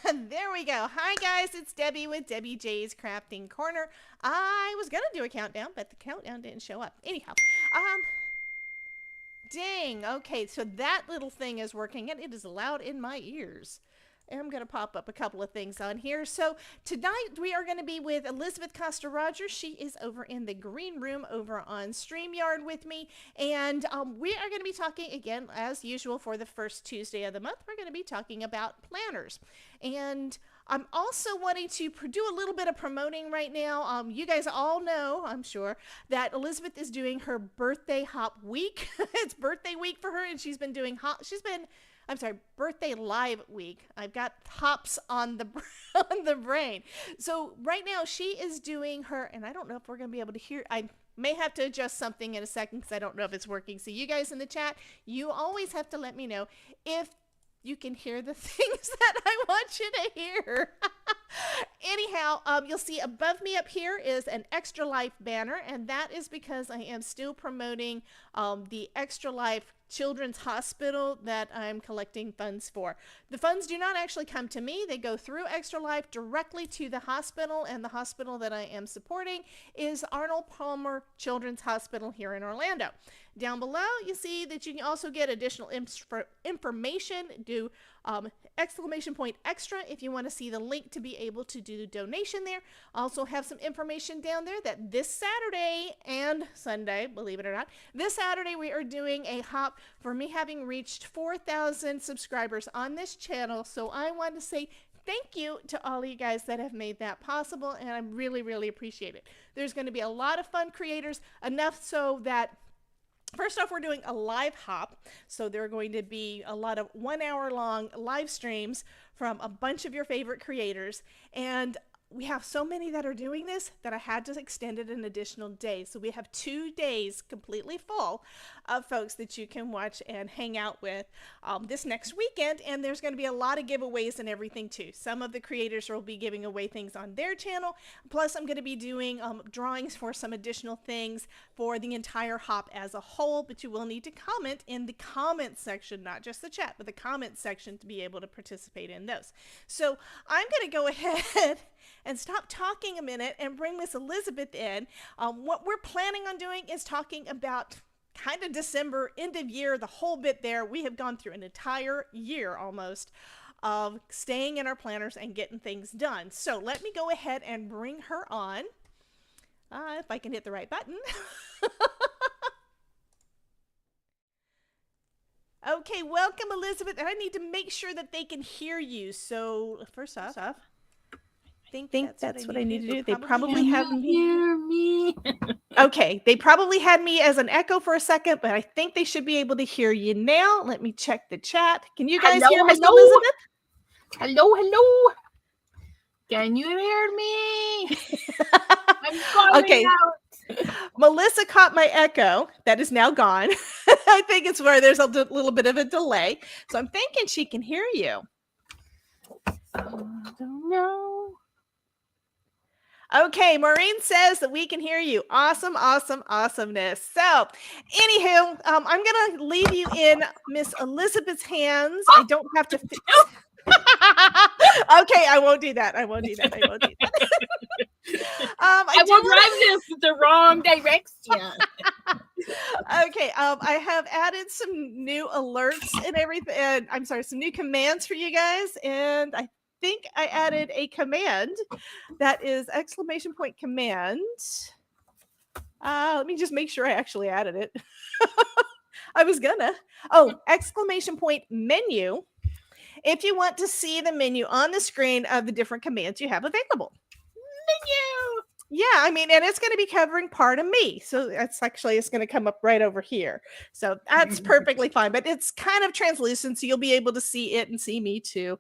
There we go. Hi guys, it's Debbie with Debbie J's Crafting Corner. I was gonna do a countdown, but the countdown didn't show up. Anyhow, um, dang. Okay, so that little thing is working, and it is loud in my ears. And I'm going to pop up a couple of things on here. So tonight we are going to be with Elizabeth Costa Rogers. She is over in the green room over on StreamYard with me. And we are going to be talking again, as usual, for the first Tuesday of the month. We're going to be talking about planners. And I'm also wanting to do a little bit of promoting right now. You guys all know, I'm sure, that Elizabeth is doing her birthday hop week. It's birthday week for her, and she's been doing birthday live week. I've got hops on the on the brain. So right now she is doing her, and I don't know if we're going to be able to hear. I may have to adjust something in a second because I don't know if it's working. So you guys in the chat, you always have to let me know if you can hear the things that I want you to hear. Anyhow, you'll see above me up here is an Extra Life banner, and that is because I am still promoting the Extra Life Children's Hospital that I'm collecting funds for. The funds do not actually come to me. They go through Extra Life directly to the hospital, and the hospital that I am supporting is Arnold Palmer Children's Hospital here in Orlando. Down below, you see that you can also get additional information. Do exclamation point extra if you want to see the link to be able to do donation there. Also have some information down there that this Saturday and Sunday, believe it or not, this Saturday we are doing a hop for me having reached 4,000 subscribers on this channel. So I want to say thank you to all of you guys that have made that possible, and I really, really appreciate it. There's going to be a lot of fun creators, enough so that first off, we're doing a live hop, so there are going to be a lot of 1 hour long live streams from a bunch of your favorite creators, and we have so many that are doing this that I had to extend it an additional day. So we have 2 days completely full of folks that you can watch and hang out with this next weekend. And there's going to be a lot of giveaways and everything too. Some of the creators will be giving away things on their channel. Plus I'm going to be doing drawings for some additional things for the entire hop as a whole. But you will need to comment in the comment section, not just the chat, but the comment section to be able to participate in those. So I'm going to go ahead and stop talking a minute and bring Miss Elizabeth in. What we're planning on doing is talking about kind of December, end of year, the whole bit there. We have gone through an entire year almost of staying in our planners and getting things done. So let me go ahead and bring her on. If I can hit the right button. Okay, welcome Elizabeth. And I need to make sure that they can hear you. So first off, I think that's what I need to do. They probably have me hear me. Okay, they probably had me as an echo for a second, but I think they should be able to hear you now. Let me check the chat. Can you guys hear Miss Elizabeth? Hello. Can you hear me? I'm calling out. Melissa caught my echo. That is now gone. I think it's where there's a little bit of a delay. So I'm thinking she can hear you. I don't know. Okay, Maureen says that we can hear you. Awesome, awesome, awesomeness. So, anywho, I'm going to leave you in Miss Elizabeth's hands. I don't have to... Okay, I won't do that. I won't do that. I will drive this the wrong direction. Okay, I have added some new alerts and everything. I'm sorry, some new commands for you guys, and I think I added a command that is exclamation point command. Let me just make sure I actually added it. I was gonna. Oh, exclamation point menu. If you want to see the menu on the screen of the different commands you have available. Menu. Yeah, I mean, and it's going to be covering part of me. So it's going to come up right over here. So that's perfectly fine, but it's kind of translucent, so you'll be able to see it and see me too.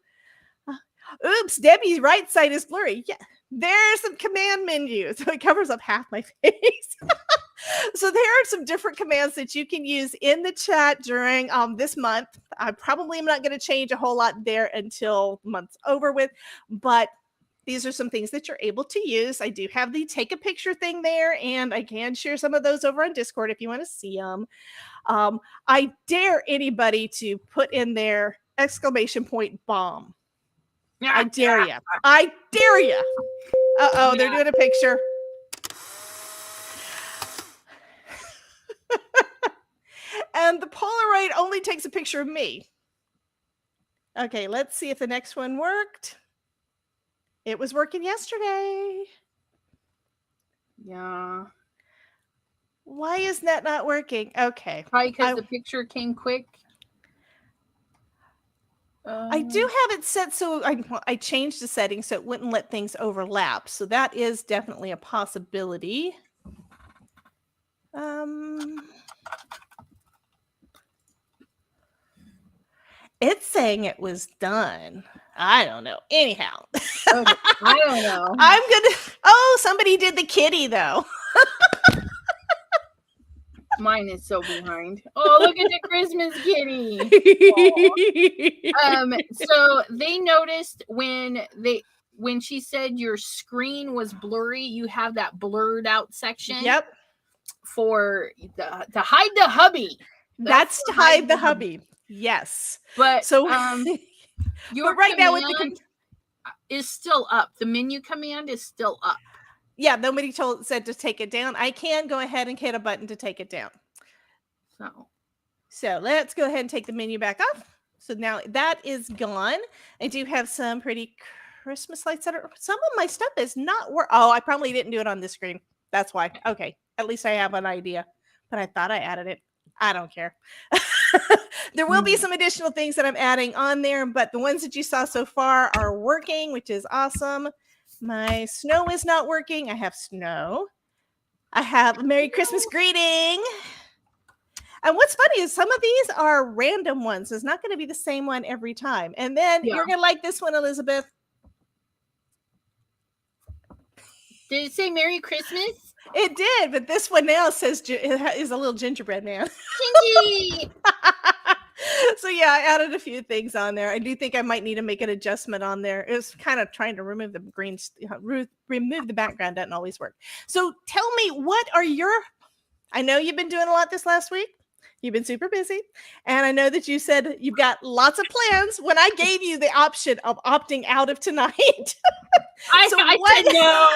Oops, Debbie's right side is blurry. Yeah, there's some command menu. So it covers up half my face. So there are some different commands that you can use in the chat during this month. I probably am not going to change a whole lot there until the month's over with, but these are some things that you're able to use. I do have the take a picture thing there, and I can share some of those over on Discord if you want to see them. I dare anybody to put in there exclamation point bomb. I dare you. I dare you. Uh-oh, they're doing a picture. And the Polaroid only takes a picture of me. Okay, let's see if the next one worked. It was working yesterday. Yeah. Why is that not working? Okay. Probably because the picture came quick. I do have it set so I changed the settings so it wouldn't let things overlap. So that is definitely a possibility. It's saying it was done. I don't know. Anyhow. Okay, I don't know. Oh, somebody did the kitty though. Mine is so behind. Oh, look at the Christmas kitty. So they noticed when she said your screen was blurry, you have that blurred out section. Yep. For to hide the hubby. That's to hide the hubby. Yes. But so your right now with the is still up. The menu command is still up. Yeah, nobody said to take it down. I can go ahead and hit a button to take it down. So let's go ahead and take the menu back off. So now that is gone. I do have some pretty Christmas lights that are, some of my stuff is not oh, I probably didn't do it on this screen. That's why. Okay. At least I have an idea, but I thought I added it. I don't care. There will be some additional things that I'm adding on there, but the ones that you saw so far are working, which is awesome. My snow is not working. I have snow. I have a Merry Christmas greeting. And what's funny is some of these are random ones. It's not going to be the same one every time. And then you're going to like this one, Elizabeth. Did it say Merry Christmas? It did, but this one now says is a little gingerbread man. Gingy! So yeah, I added a few things on there. I do think I might need to make an adjustment on there. It was kind of trying to remove the remove the background. Doesn't always work. So tell me, what are I know you've been doing a lot this last week. You've been super busy. And I know that you said you've got lots of plans when I gave you the option of opting out of tonight. I said no.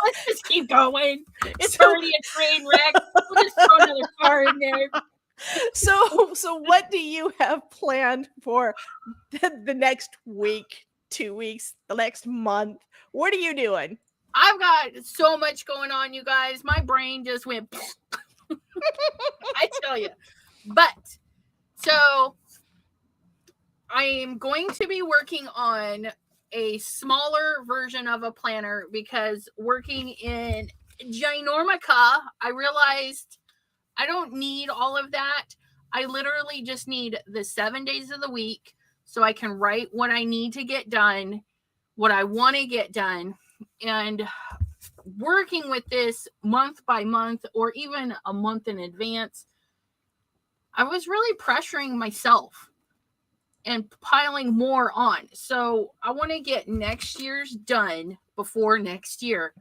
Let's just keep going. It's already a train wreck. We'll just throw another car in there. So what do you have planned for the next week, 2 weeks, the next month? What are you doing? I've got so much going on, you guys. My brain just went I tell you. But so I am going to be working on a smaller version of a planner because working in Ginormica, I realized I don't need all of that. I literally just need the 7 days of the week so I can write what I need to get done, what I want to get done. And working with this month by month or even a month in advance, I was really pressuring myself and piling more on. So I want to get next year's done before next year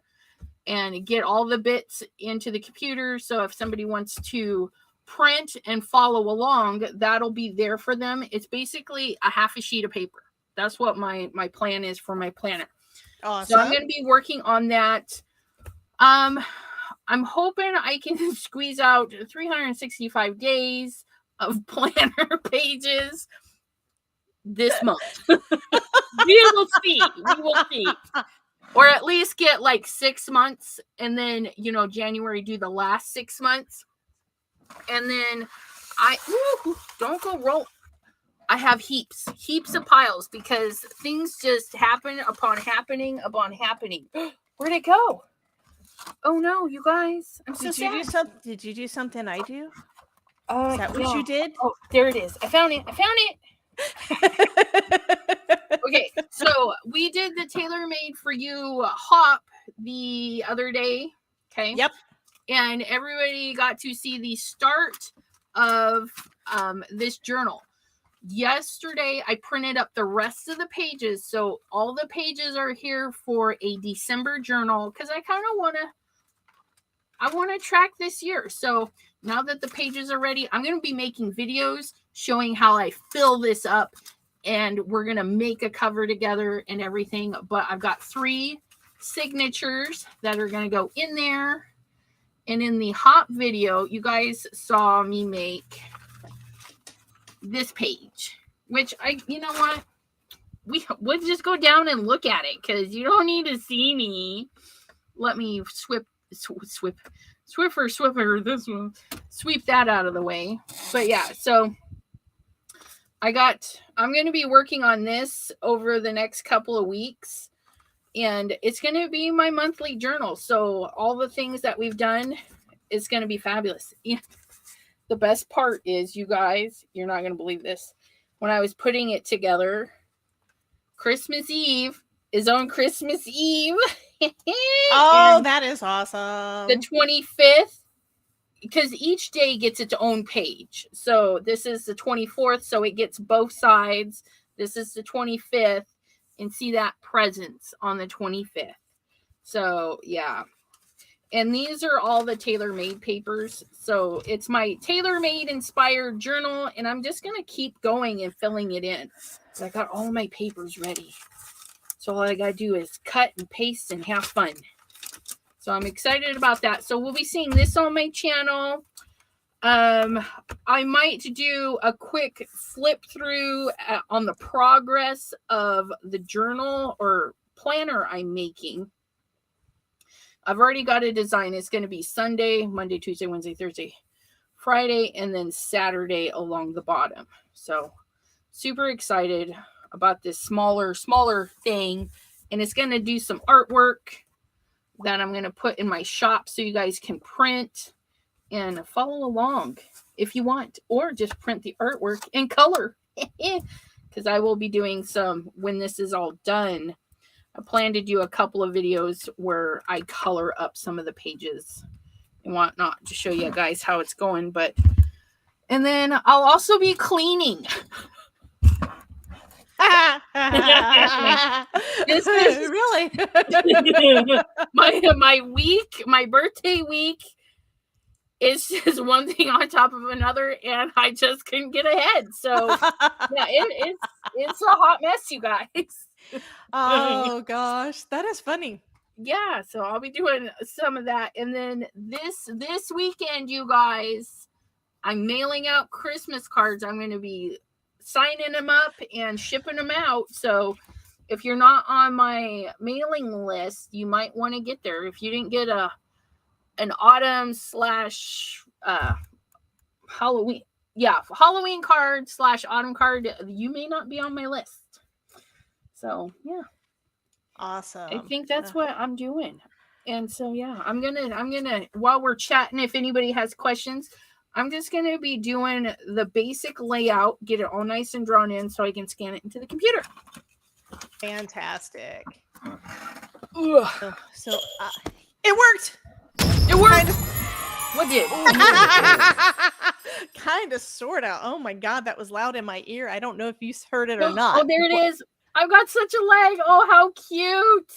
and get all the bits into the computer. So if somebody wants to print and follow along, that'll be there for them. It's basically a half a sheet of paper. That's what my plan is for my planner. Awesome. So I'm going to be working on that. I'm hoping I can squeeze out 365 days of planner pages this month. We will see. Or at least get like 6 months and then, January do the last 6 months. And then don't go roll. I have heaps of piles because things just happen upon happening upon happening. Where'd it go? Oh no, you guys. I'm so sad. Did you do something I do? Is that what you did? Oh, there it is. I found it. Okay, so we did the tailor-made for you hop the other day. Okay. Yep. And everybody got to see the start of this journal. Yesterday, I printed up the rest of the pages. So all the pages are here for a December journal because I kind of want to track this year. So now that the pages are ready, I'm going to be making videos showing how I fill this up and we're going to make a cover together and everything. But I've got 3 signatures that are going to go in there. And in the hop video, you guys saw me make this page, which you know what? We'll just go down and look at it because you don't need to see me. Let me Swiffer, this one, sweep that out of the way. But yeah, so I'm going to be working on this over the next couple of weeks, and it's going to be my monthly journal. So all the things that we've done is going to be fabulous. Yeah. The best part is, you guys, you're not going to believe this. When I was putting it together, Christmas Eve is on Christmas Eve. Oh, that is awesome. The 25th, because each day gets its own page. So this is the 24th, so it gets both sides. This is the 25th, and see that presence on the 25th. So yeah. And these are all the tailor-made papers. So it's my tailor-made inspired journal, and I'm just going to keep going and filling it in. So I got all my papers ready. So all I got to do is cut and paste and have fun. So I'm excited about that. So we'll be seeing this on my channel. I might do a quick flip through on the progress of the journal or planner I'm making. I've already got a design. It's going to be Sunday, Monday, Tuesday, Wednesday, Thursday, Friday, and then Saturday along the bottom. So super excited about this smaller thing. And it's going to do some artwork that I'm going to put in my shop so you guys can print and follow along if you want, or just print the artwork in color. Because I will be doing some, when this is all done, I plan to do a couple of videos where I color up some of the pages and whatnot to show you guys how it's going. And then I'll also be cleaning. This is really my birthday week is just one thing on top of another, and I just couldn't get ahead. So yeah, it's a hot mess, you guys. Oh gosh, that is funny. Yeah, so I'll be doing some of that. And then this weekend, you guys, I'm mailing out Christmas cards. I'm going to be signing them up and shipping them out. So if you're not on my mailing list, you might want to get there. If you didn't get an autumn / Halloween, Halloween card / autumn card, you may not be on my list. So yeah, awesome. I think that's what I'm doing. And so yeah, I'm gonna while we're chatting, if anybody has questions, I'm just gonna be doing the basic layout, get it all nice and drawn in so I can scan it into the computer. Fantastic. Ugh. So it worked. It worked. What did? Kind of, sort of. Oh my God, that was loud in my ear. I don't know if you heard it or not. Oh, there it is. I've got such a lag. Oh, how cute.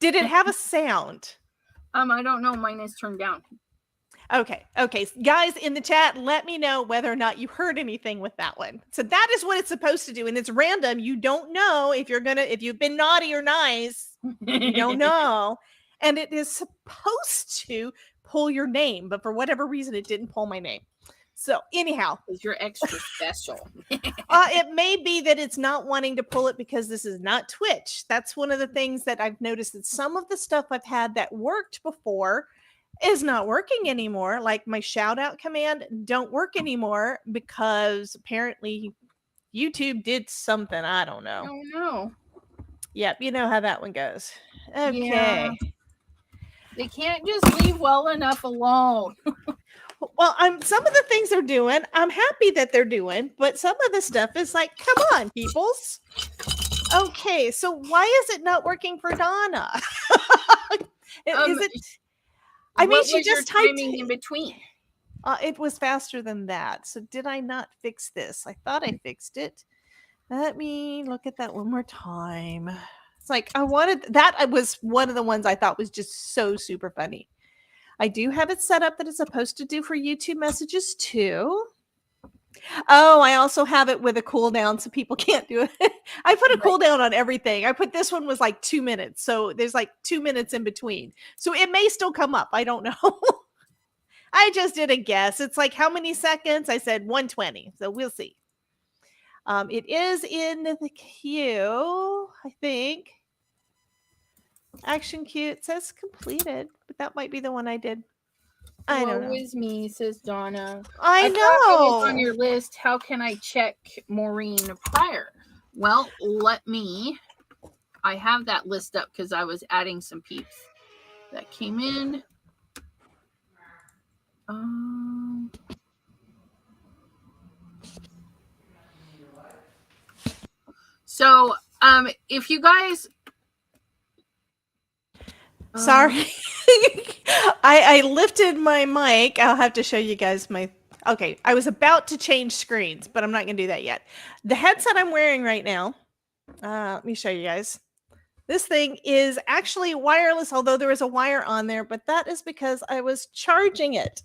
Did it have a sound? I don't know. Mine is turned down. Okay. Guys in the chat, let me know whether or not you heard anything with that one. So that is what it's supposed to do. And it's random. You don't know if you've been naughty or nice. You don't know. And it is supposed to pull your name, but for whatever reason, it didn't pull my name. So anyhow, because you're extra special. It may be that it's not wanting to pull it because this is not Twitch. That's one of the things that I've noticed, that some of the stuff I've had that worked before is not working anymore. Like my shout out command don't work anymore because apparently YouTube did something. I don't know. Oh no. Yep, you know how that one goes. Okay. Yeah. They can't just leave well enough alone. Well, some of the things they're doing, I'm happy that they're doing, but some of the stuff is like, come on, peoples. Okay, so why is it not working for Donna? Is it? I mean, she just typed in between. It was faster than that. So did I not fix this? I thought I fixed it. Let me look at that one more time. It's like that was one of the ones I thought was just so super funny. I do have it set up that it's supposed to do for YouTube messages too. Oh, I also have it with a cooldown so people can't do it. I put a Right. cooldown on everything. I put this one was like 2 minutes. So there's like 2 minutes in between. So it may still come up. I don't know. I just did a guess. It's like how many seconds? I said 120. So we'll see. It is in the queue, I think. Action queue. It says completed, but that might be the one I did. I don't know. Woe is me, says Donna. I I thought I was on know. your list. How can I check Maureen prior? Well, I have that list up because I was adding some peeps that came in. So, if you guys, Sorry. I lifted my mic. I'll have to show you guys my. Okay, I was about to change screens, but I'm not going to do that yet. The headset I'm wearing right now, let me show you guys. This thing is actually wireless, although there is a wire on there, but that is because I was charging it.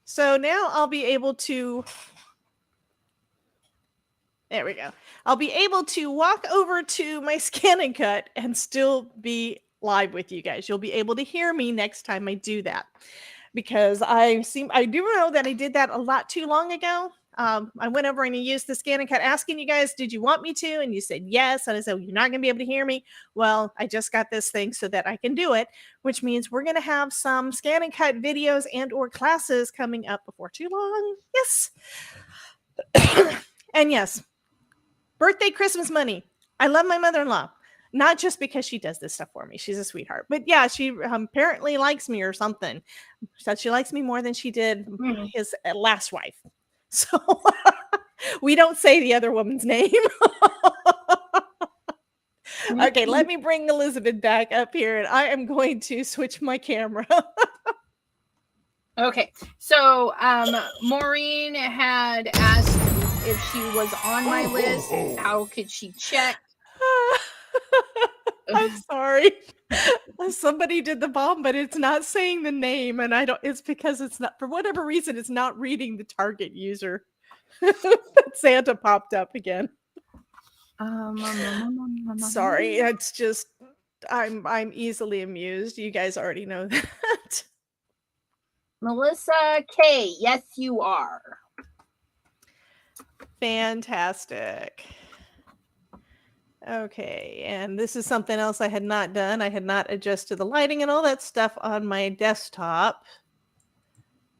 So now I'll be able to. There we go. I'll be able to walk over to my Scan and Cut and still be live with you guys. You'll be able to hear me next time I do that, because I do know that I did that a lot too long ago. I went over and used the Scan and Cut, asking you guys, did you want me to? And you said yes. And I said, well, you're not going to be able to hear me. Well, I just got this thing so that I can do it, which means we're going to have some Scan and Cut videos and or classes coming up before too long. Yes. And yes, birthday, Christmas money. I love my mother-in-law. Not just because she does this stuff for me. She's a sweetheart. But yeah, she apparently likes me or something. Said she likes me more than she did his last wife. So we don't say the other woman's name. Okay, let me bring Elizabeth back up here, and I am going to switch my camera. Okay, so Maureen had asked if she was on my list. How could she check? I'm sorry. Somebody did the bomb, but it's not saying the name, and I don't. It's because it's not, for whatever reason, it's not reading the target user. Santa popped up again. Sorry, it's just I'm easily amused. You guys already know that. Melissa K. Yes, you are. Fantastic. Okay, and this is something else I had not done. I had not adjusted the lighting and all that stuff on my desktop,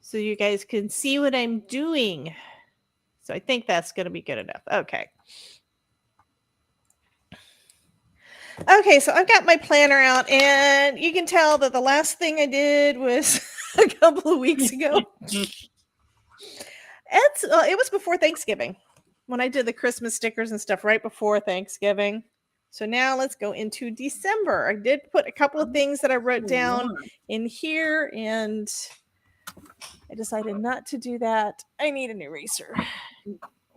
so you guys can see what I'm doing. So I think that's going to be good enough. Okay. Okay, so I've got my planner out, and you can tell that the last thing I did was a couple of weeks ago. It was before Thanksgiving when I did the Christmas stickers and stuff right before Thanksgiving. So now let's go into December. I did put a couple of things that I wrote down in here, and I decided not to do that. I need an eraser.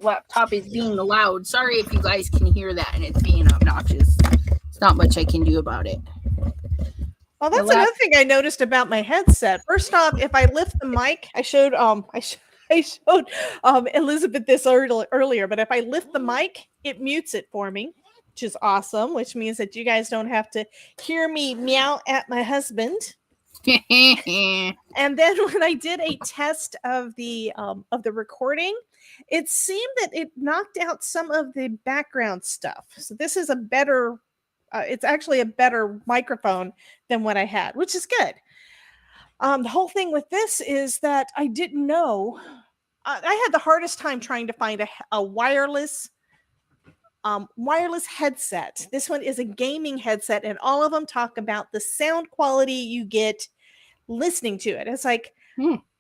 Laptop is being loud. Sorry if you guys can hear that and it's being obnoxious. It's not much I can do about it. Well, that's another thing I noticed about my headset. First off, if I lift the mic, I showed Elizabeth this earlier, but if I lift the mic, it mutes it for me, which is awesome, which means that you guys don't have to hear me meow at my husband. And then when I did a test of the recording, it seemed that it knocked out some of the background stuff. So this is a better, it's actually a better microphone than what I had, which is good. The whole thing with this is that I didn't know. I had the hardest time trying to find a wireless headset. This one is a gaming headset, and all of them talk about the sound quality you get listening to it. It's like,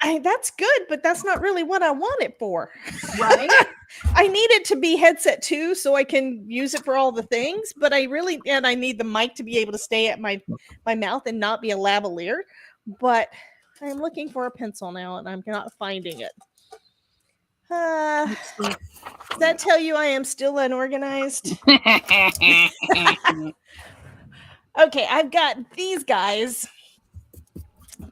that's good, but that's not really what I want it for. Right? I need it to be headset too, so I can use it for all the things, but I need the mic to be able to stay at my mouth and not be a lavalier. But I'm looking for a pencil now, and I'm not finding it. Does that tell you I am still unorganized? Okay, I've got these guys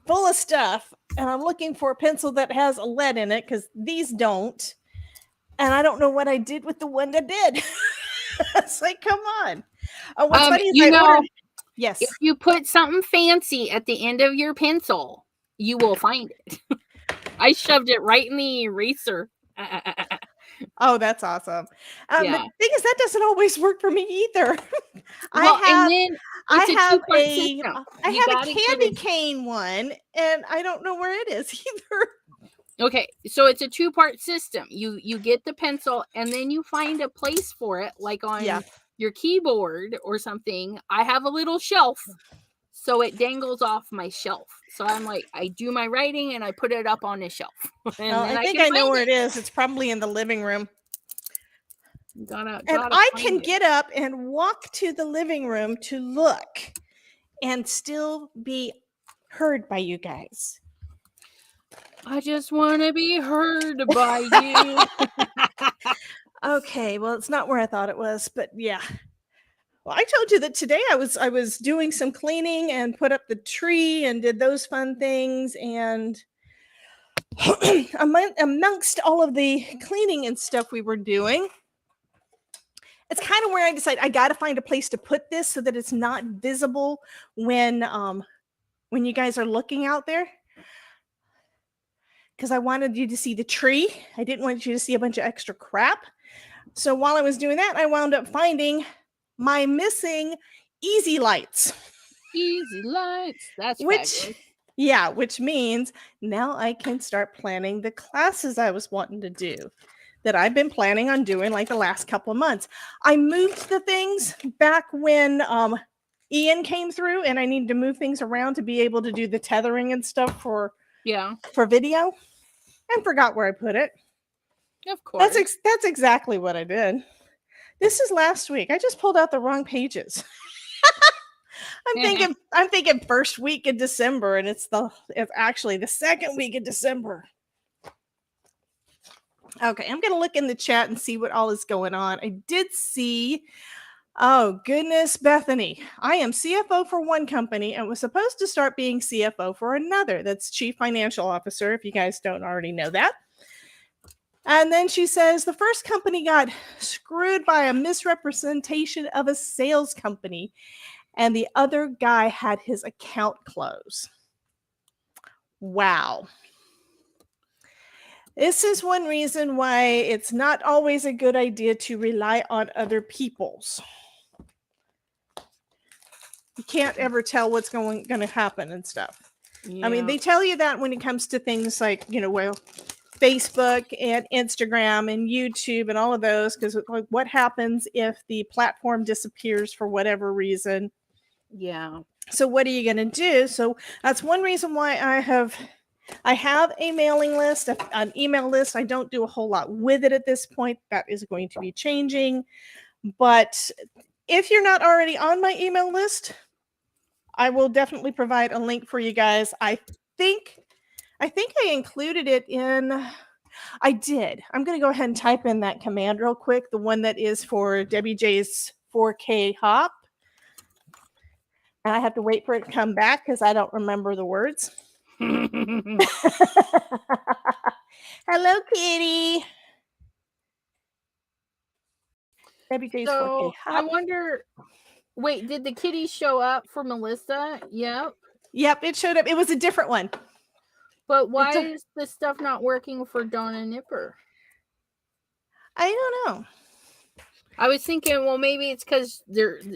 full of stuff. and I'm looking for a pencil that has a lead in it because these don't. And I don't know what I did with the one that did. It's like, come on. What's funny is I ordered. Yes. If you put something fancy at the end of your pencil, you will find it. I shoved it right in the eraser. Oh, that's awesome. The Yeah. thing is, that doesn't always work for me either. Well, and then I it's a have two-part a system. I You have a gotta get candy it. cane one, and I don't know where it is either. Okay, so it's a two-part system. You get the pencil, and then you find a place for it, like on Yeah. your keyboard or something. I have a little shelf, so it dangles off my shelf. So I'm like, I do my writing and I put it up on the shelf. And I think I know where it is. It's probably in the living room. Gotta I can get up and walk to the living room to look and still be heard by you guys. I just want to be heard by you. Okay, well, it's not where I thought it was, but yeah. Well, I told you that today I was doing some cleaning and put up the tree and did those fun things, and amongst all of the cleaning and stuff we were doing, it's kind of where I decided I got to find a place to put this so that it's not visible when you guys are looking out there. Because I wanted you to see the tree. I didn't want you to see a bunch of extra crap. So while I was doing that, I wound up finding my missing easy lights. Easy lights. That's fabulous. Yeah, which means now I can start planning the classes I was wanting to do that I've been planning on doing like the last couple of months. I moved the things back when Ian came through, and I needed to move things around to be able to do the tethering and stuff for video, and forgot where I put it. Of course. That's exactly what I did. This is last week. I just pulled out the wrong pages. I'm thinking first week of December, and it's actually the second week of December. Okay, I'm gonna look in the chat and see what all is going on. I did see, oh goodness, Bethany, I am CFO for one company and was supposed to start being CFO for another. That's Chief Financial Officer, if you guys don't already know that. And then she says the first company got screwed by a misrepresentation of a sales company, and the other guy had his account closed. Wow. This is one reason why it's not always a good idea to rely on other people's. You can't ever tell what's going to happen and stuff. Yeah. I mean, they tell you that when it comes to things like, Facebook and Instagram and YouTube and all of those, because like, what happens if the platform disappears for whatever reason? Yeah. So what are you going to do? So that's one reason why I have a mailing list, an email list. I don't do a whole lot with it at this point. That is going to be changing. But if you're not already on my email list, I will definitely provide a link for you guys. I think I included it in, I did. I'm going to go ahead and type in that command real quick, the one that is for Debbie J's 4K hop. And I have to wait for it to come back because I don't remember the words. Hello, kitty. Debbie J's 4K hop. I wonder, wait, did the kitty show up for Melissa? Yep, it showed up. It was a different one. But why is this stuff not working for Donna Nipper? I don't know. I was thinking, well, maybe it's because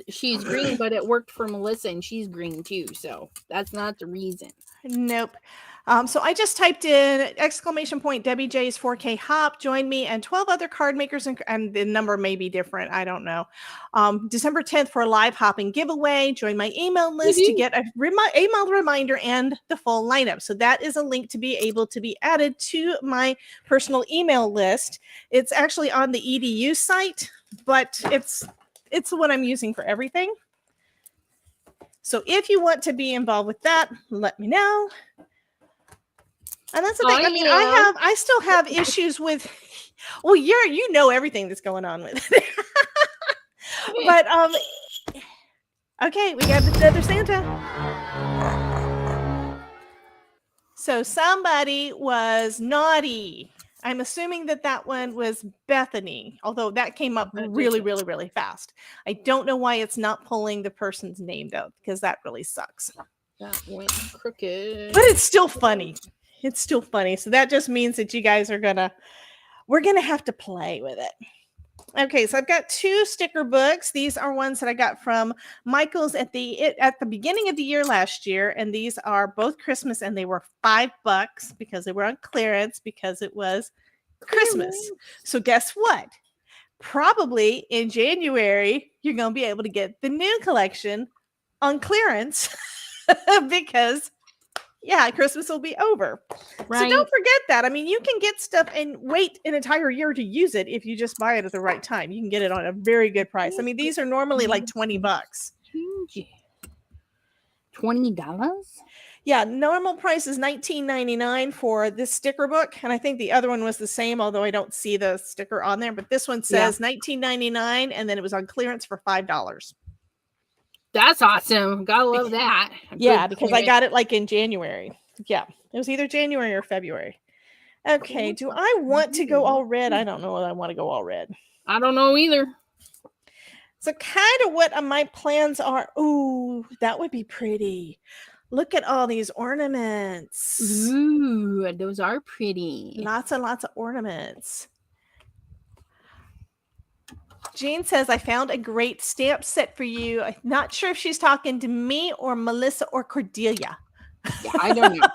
she's green, but it worked for Melissa and she's green too. So that's not the reason. Nope. So I just typed in ! Debbie J's 4K hop, join me, and 12 other card makers, and the number may be different. I don't know. December 10th for a live hopping giveaway. Join my email list to get a email reminder and the full lineup. So that is a link to be able to be added to my personal email list. It's actually on the EDU site, but it's what I'm using for everything. So if you want to be involved with that, let me know. And that's the thing. I mean, I still have issues with, well, you know everything that's going on with it. But okay, we got another Santa. So somebody was naughty. I'm assuming that that one was Bethany, although that came up really, really, really fast. I don't know why it's not pulling the person's name though, because that really sucks. That went crooked. But it's still funny. It's still funny. So that just means that you guys we're gonna have to play with it. Okay, so I've got 2 sticker books. These are ones that I got from Michael's at the beginning of the year last year, and these are both Christmas, and they were $5 because they were on clearance because it was Christmas. So guess what? Probably in January you're going to be able to get the new collection on clearance because Christmas will be over. Right. So don't forget that. I mean, you can get stuff and wait an entire year to use it if you just buy it at the right time. You can get it on a very good price. I mean, these are normally like $20. $20? Yeah, normal price is $19.99 for this sticker book, and I think the other one was the same, although I don't see the sticker on there. But this one says $19.99, and then it was on clearance for $5. That's awesome. Gotta love that. Yeah, because I got it like in January. Yeah, it was either January or February. Okay, do I want to go all red? I don't know whether I want to go all red. I don't know either. So kind of what my plans are. Ooh, that would be pretty. Look at all these ornaments. Ooh, those are pretty. Lots and lots of ornaments. Jean says, I found a great stamp set for you. I'm not sure if she's talking to me or Melissa or Cordelia. Yeah, I don't know.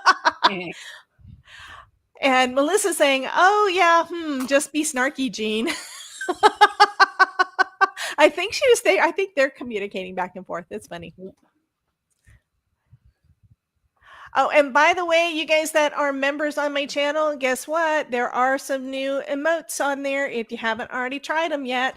And Melissa's saying, oh, yeah, just be snarky, Jean. I think she was there. I think they're communicating back and forth. It's funny. Oh, and by the way, you guys that are members on my channel, guess what? There are some new emotes on there if you haven't already tried them yet.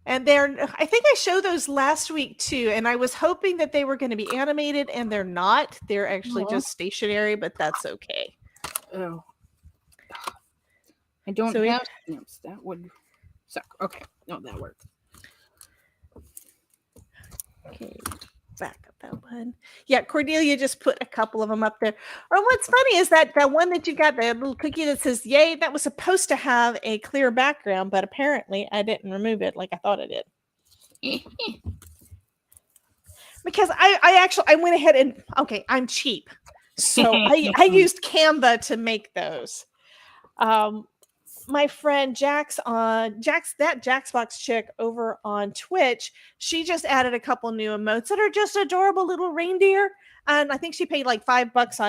And I think I showed those last week too, and I was hoping that they were going to be animated, and they're not. They're actually just stationary, but that's okay. Oh. I don't have stamps. That would suck. Okay. No, that worked. Okay, back up that one. Yeah, Cordelia just put a couple of them up there. Or what's funny is that one that you got, the little cookie that says yay, that was supposed to have a clear background, but apparently I didn't remove it like I thought I did. Because I went ahead and, okay, I'm cheap. So I used Canva to make those. My friend that Jaxbox chick over on Twitch, she just added a couple new emotes that are just adorable little reindeer, and I think she paid like $5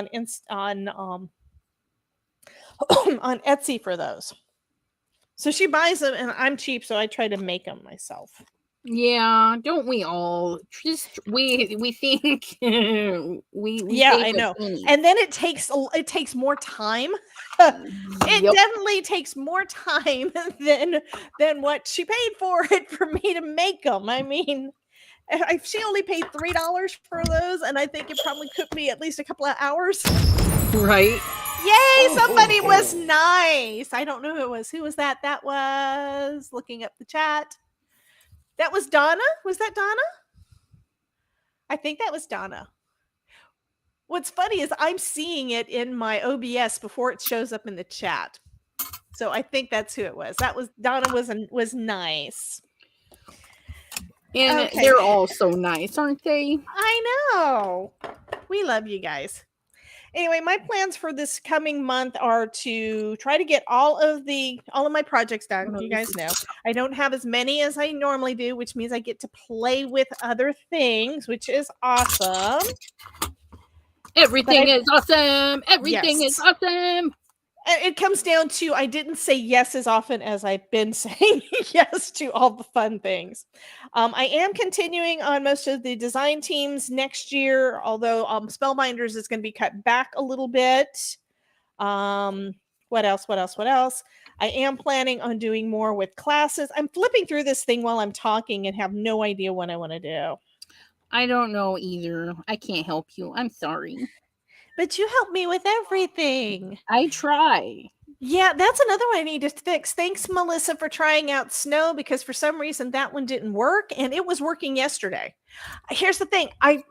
on on Etsy for those. So she buys them, and I'm cheap, so I try to make them myself. Yeah, don't we all? Just we think we yeah, I know. And then it takes more time. It definitely takes more time than what she paid for it for me to make them. I mean, if she only paid $3 for those, and I think it probably took me at least a couple of hours. Right. Yay! Somebody was nice. I don't know who it was. Who was that? That was looking up the chat. That was Donna? Was that Donna? I think that was Donna. What's funny is I'm seeing it in my OBS before it shows up in the chat. So I think that's who it was. That was Donna was nice. And they're all so nice, aren't they? I know. We love you guys. Anyway, my plans for this coming month are to try to get all of my projects done. You guys know I don't have as many as I normally do, which means I get to play with other things, which is awesome. Everything is awesome. Everything is awesome. It comes down to I didn't say yes as often as I've been saying yes to all the fun things. I am continuing on most of the design teams next year, although Spellbinders is going to be cut back a little bit. What else? I am planning on doing more with classes. I'm flipping through this thing while I'm talking and have no idea what I want to do. I don't know either. I can't help you. I'm sorry. But you help me with everything. I try. Yeah, that's another one I need to fix. Thanks, Melissa, for trying out snow because for some reason that one didn't work and it was working yesterday. Here's the thing. I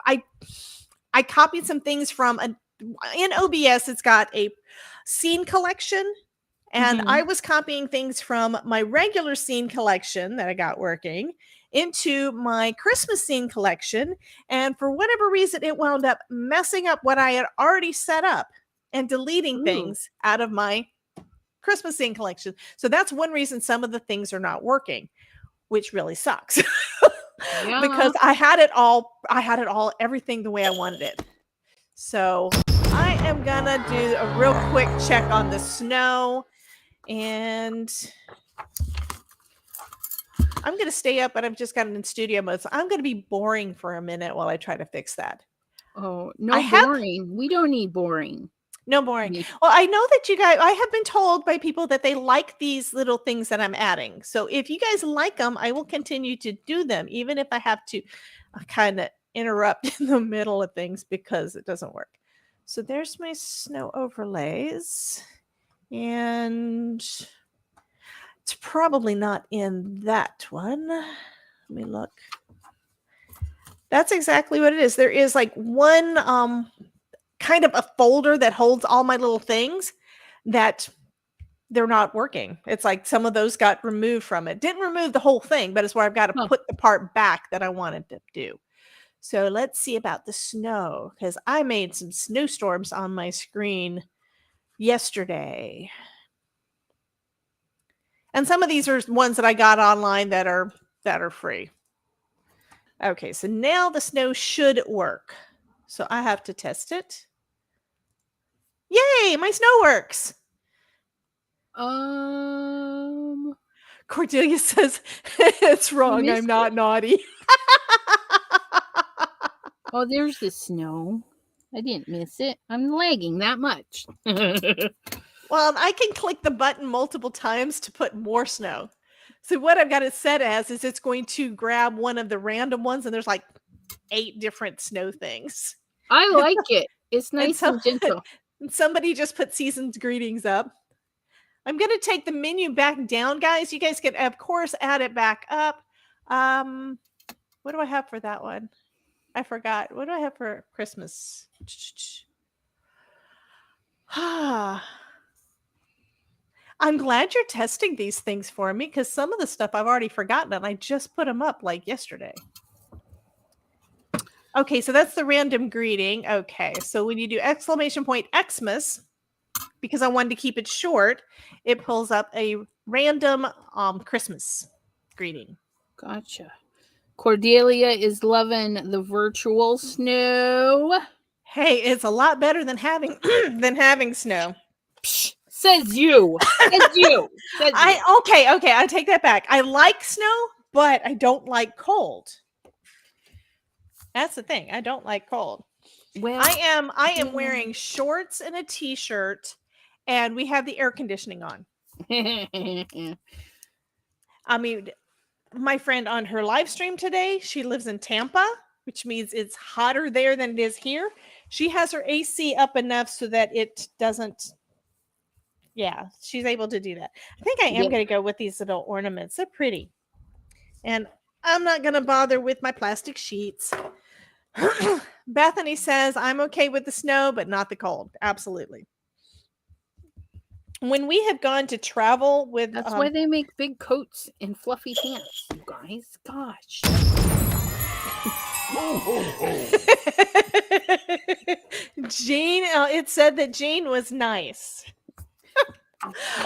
copied some things from in OBS. It's got a scene collection, and I was copying things from my regular scene collection that I got working into my Christmas scene collection. And for whatever reason, it wound up messing up what I had already set up and deleting Ooh. things out of my Christmas scene collection. So that's one reason some of the things are not working, which really sucks. Yeah. Because I had it all, everything the way I wanted it. So I am gonna do a real quick check on the snow, and I'm gonna stay up, but I've just got it in studio mode, so I'm gonna be boring for a minute while I try to fix that. Oh, no boring. We don't need boring. No boring. Well, I know that you guys, I have been told by people that they like these little things that I'm adding. So if you guys like them, I will continue to do them, even if I have to kind of interrupt in the middle of things because it doesn't work. So there's my snow overlays. And it's probably not in that one. Let me look. That's exactly what it is. There is like one kind of a folder that holds all my little things that they're not working. It's like some of those got removed from it. Didn't remove the whole thing, but it's where I've got to put the part back that I wanted to do. So let's see about the snow, because I made some snowstorms on my screen yesterday. And some of these are ones that I got online that are free. Okay, so now the snow should work. So I have to test it. Yay, my snow works. Cordelia says, it's wrong. I'm not naughty. Oh, there's the snow. I didn't miss it. I'm lagging that much. Well, I can click the button multiple times to put more snow. So what I've got it set as is it's going to grab one of the random ones, and there's like 8 different snow things. I like it. It's nice and gentle. And somebody just put season's greetings up. I'm going to take the menu back down, guys. You guys can, of course, add it back up. What do I have for that one? I forgot. What do I have for Christmas? I'm glad you're testing these things for me because some of the stuff I've already forgotten and I just put them up like yesterday. Okay, so that's the random greeting. Okay, so when you do exclamation point Xmas, because I wanted to keep it short, it pulls up a random Christmas greeting. Gotcha. Cordelia is loving the virtual snow. Hey, it's a lot better than having snow. Psh, says you. Says you. Says you. Okay, I take that back. I like snow, but I don't like cold. That's the thing. I don't like cold. Well, I am wearing shorts and a t-shirt, and we have the air conditioning on. I mean, my friend on her live stream today, she lives in Tampa, which means it's hotter there than it is here. She has her AC up enough so that it doesn't. Yeah, she's able to do that. I think I am going to go with these little ornaments. They're pretty. And I'm not going to bother with my plastic sheets. Bethany says, I'm okay with the snow, but not the cold. Absolutely. When we have gone to travel with... That's why they make big coats and fluffy pants, you guys. Gosh. Jean, it said that Jean was nice.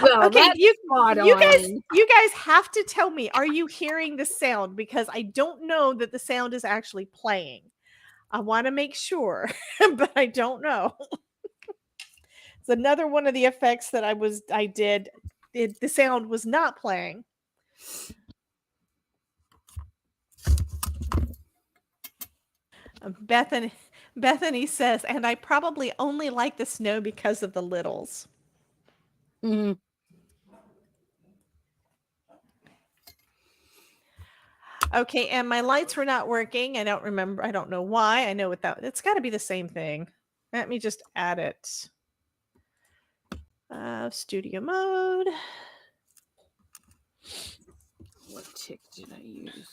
Well, okay, you guys have to tell me, are you hearing the sound? Because I don't know that the sound is actually playing. I want to make sure, but I don't know. It's another one of the effects that I did. The sound was not playing. Bethany says, and I probably only like the snow because of the littles. Mm-hmm. Okay, and my lights were not working. I don't remember. I don't know why. I know what that. It's got to be the same thing. Let me just add it. Studio mode. What tick did I use?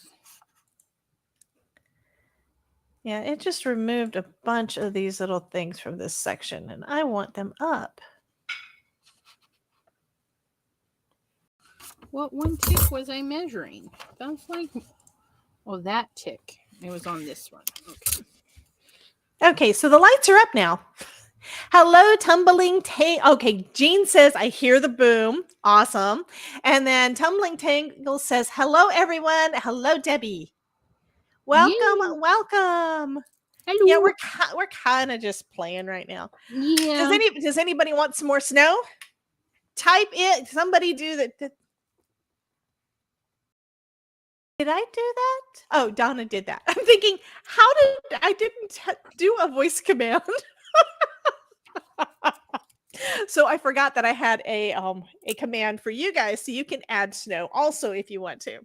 Yeah, it just removed a bunch of these little things from this section, and I want them up. What one tick was I measuring? That's like, oh, that tick. It was on this one. Okay. Okay, so the lights are up now. Hello, Tumbling Tangle. Okay, Jean says, I hear the boom. Awesome. And then Tumbling Tangle says, hello, everyone. Hello, Debbie. Welcome, Yay. welcome. Hello. Yeah, we're kind of just playing right now. Yeah. Does anybody want some more snow? Type it. Somebody do that. Did I do that? Oh, Donna did that. I'm thinking, how did I didn't do a voice command? So I forgot that I had a command for you guys, so you can add snow also if you want to.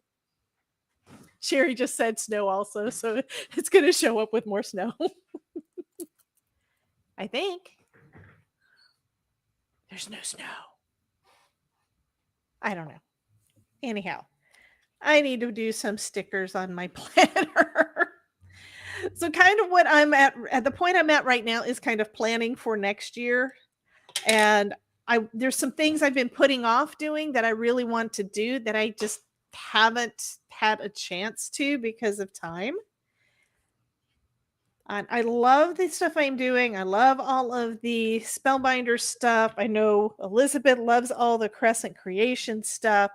Sherry just said snow also, so it's going to show up with more snow. I think. There's no snow. I don't know. Anyhow, I need to do some stickers on my planner. So kind of what I'm at the point I'm at right now is kind of planning for next year. And there's some things I've been putting off doing that I really want to do that I just haven't had a chance to because of time. And I love the stuff I'm doing. I love all of the Spellbinder stuff. I know Elizabeth loves all the Crescent Creation stuff.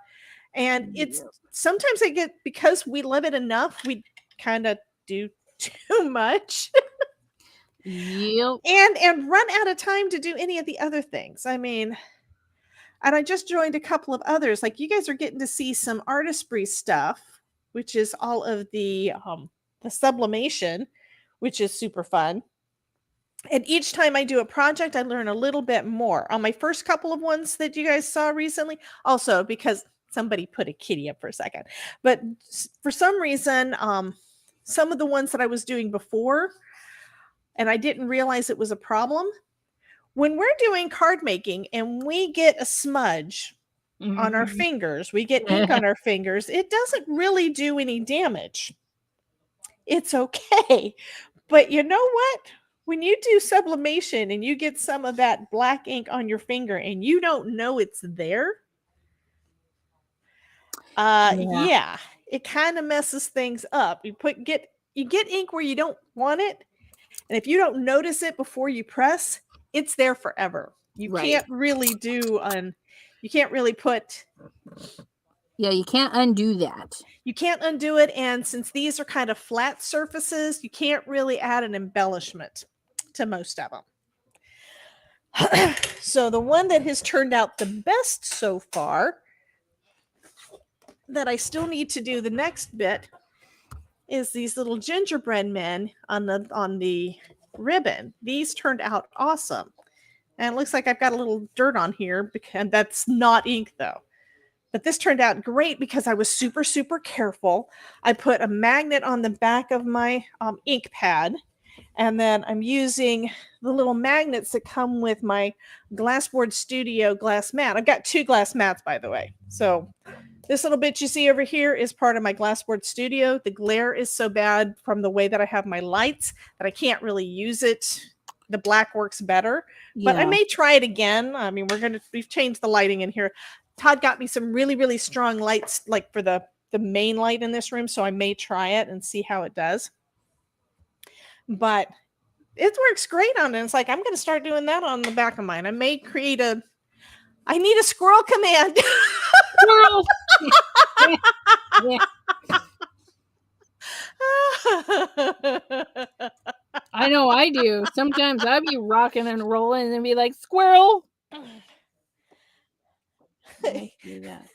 And it's sometimes I get, because we love it enough, we kind of do too much. Yep. And run out of time to do any of the other things. I mean, and I just joined a couple of others. Like, you guys are getting to see some artistry stuff, which is all of the sublimation, which is super fun. And each time I do a project, I learn a little bit more. On my first couple of ones that you guys saw recently, also because somebody put a kitty up for a second, but for some reason, some of the ones that I was doing before, and I didn't realize it was a problem. When we're doing card making and we get a smudge on our fingers, we get ink on our fingers, it doesn't really do any damage. It's okay. But you know what? When you do sublimation and you get some of that black ink on your finger and you don't know it's there, yeah, it kind of messes things up. You get ink where you don't want it, and if you don't notice it before you press, it's there forever. You can't really you can't really put. Yeah, you can't undo that. You can't undo it, and since these are kind of flat surfaces, you can't really add an embellishment to most of them. So the one that has turned out the best so far, that I still need to do the next bit, is these little gingerbread men on the ribbon. These turned out awesome. And it looks like I've got a little dirt on here, and that's not ink though. But this turned out great because I was super, super careful. I put a magnet on the back of my ink pad, and then I'm using the little magnets that come with my Glassboard Studio glass mat. I've got 2 glass mats, by the way. So this little bit you see over here is part of my Glassboard Studio. The glare is so bad from the way that I have my lights that I can't really use it. The black works better, but I may try it again. I mean, we've changed the lighting in here. Todd got me some really, really strong lights, like for the main light in this room, so I may try it and see how it does. But it works great on it. It's like, I'm going to start doing that on the back of mine. I may create I need a squirrel command. Squirrel. I know I do. Sometimes I'd be rocking and rolling and be like, squirrel. I do that.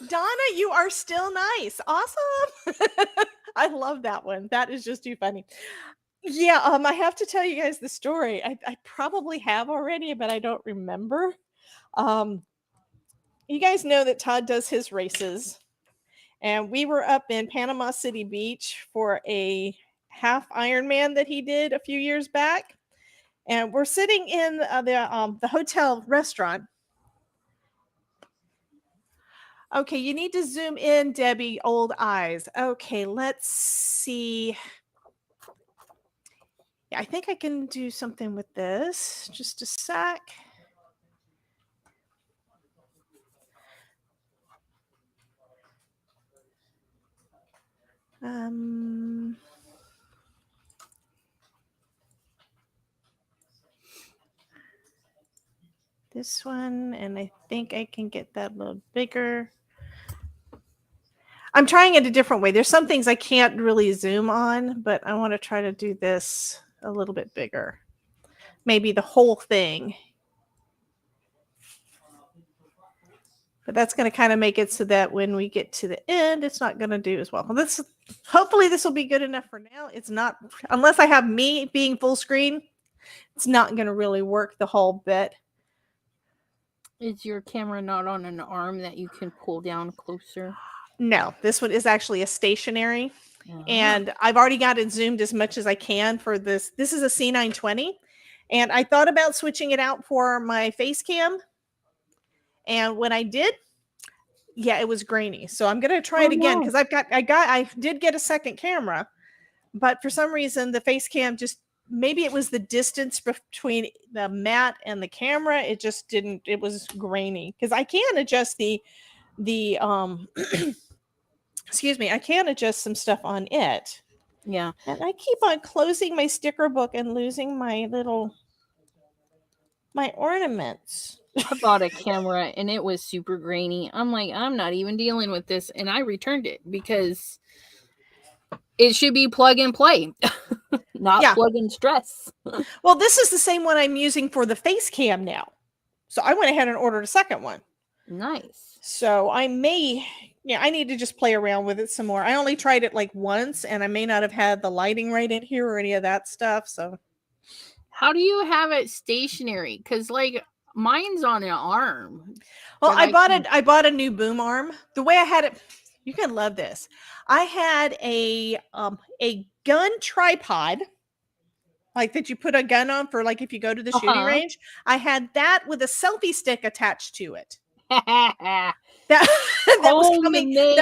Donna, you are still nice. Awesome. I love that one. That is just too funny. Yeah, I have to tell you guys the story. I probably have already, but I don't remember. You guys know that Todd does his races, and we were up in Panama City Beach for a half Iron Man that he did a few years back. And we're sitting in the hotel restaurant. Okay, you need to zoom in, Debbie, old eyes. Okay, let's see. Yeah, I think I can do something with this. Just a sec. Um, this one, and I think I can get that a little bigger. I'm trying it a different way. There's some things I can't really zoom on, but I want to try to do this a little bit bigger. Maybe the whole thing. But that's going to kind of make it so that when we get to the end, it's not going to do as well. This, hopefully this will be good enough for now. It's not, unless I have me being full screen, it's not going to really work the whole bit. Is your camera not on an arm that you can pull down closer? No, this one is actually a stationary. Uh-huh. And I've already got it zoomed as much as I can for this. This is a C920. And I thought about switching it out for my face cam. And when I did, yeah, it was grainy. So I'm going to try it again because I did get a second camera, but for some reason the face cam just, maybe it was the distance between the mat and the camera. It just didn't, it was grainy because I can adjust the excuse me, I can adjust some stuff on it. Yeah. And I keep on closing my sticker book and losing my ornaments. I bought a camera and it was super grainy. I'm like, I'm not even dealing with this. And I returned it because it should be plug and play, not plug and stress. Well, this is the same one I'm using for the face cam now. So I went ahead and ordered a second one. Nice. So I may, I need to just play around with it some more. I only tried it like once and I may not have had the lighting right in here or any of that stuff. So how do you have it stationary? Because like mine's on an arm. Well, I bought a new boom arm. The way I had it, you're gonna love this. I had a gun tripod, like that you put a gun on for like if you go to the shooting range. I had that with a selfie stick attached to it. that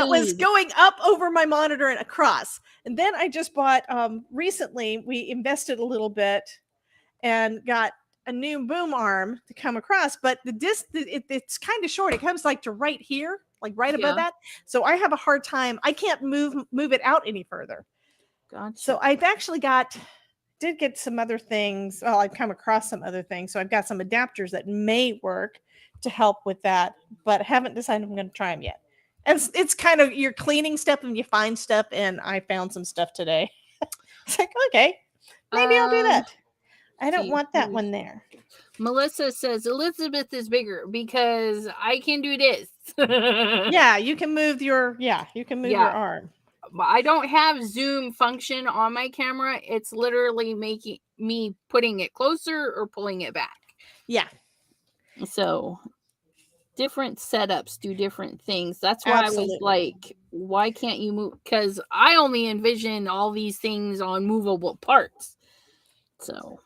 was going up over my monitor and across. And then I just bought recently we invested a little bit and got a new boom arm to come across, but it's kind of short. It comes like to right here, like right above that. So I have a hard time. I can't move it out any further. Gotcha. So I've actually did get some other things. Well, I've come across some other things. So I've got some adapters that may work to help with that, but haven't decided I'm going to try them yet. And it's kind of, you're cleaning stuff and you find stuff, and I found some stuff today. It's like, okay, maybe I'll do that. I don't want that one there. Melissa says Elizabeth is bigger because I can do this. Yeah, you can move your arm. I don't have zoom function on my camera. It's literally making me putting it closer or pulling it back. Yeah. So different setups do different things. That's why I was like, why can't you move? Because I only envision all these things on movable parts. So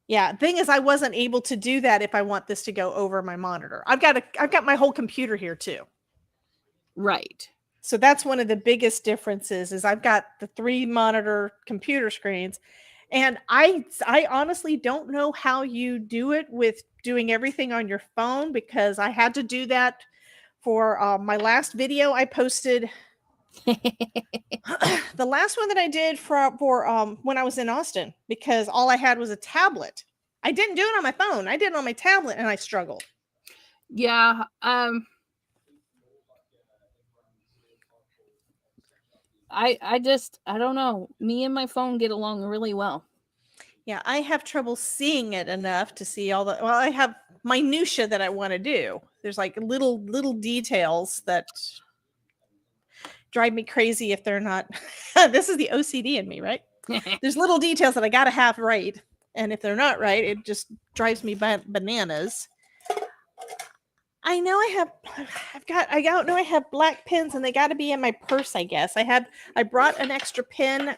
yeah, thing is, I wasn't able to do that if I want this to go over my monitor. I've got my whole computer here too. Right. So that's one of the biggest differences is I've got the 3 monitor computer screens, and I honestly don't know how you do it with doing everything on your phone, because I had to do that for my last video I posted. The last one that I did for when I was in Austin, because all I had was a tablet. I didn't do it on my phone. I did it on my tablet and I struggled. Yeah. I don't know. Me and my phone get along really well. Yeah, I have trouble seeing it enough to see all the, well, I have minutia that I want to do. There's like little details that drive me crazy if they're not. This is the OCD in me, right? There's little details that I got to have right, and if they're not right, it just drives me bananas. I know I have black pins, and they got to be in my purse, I guess. I brought an extra pin.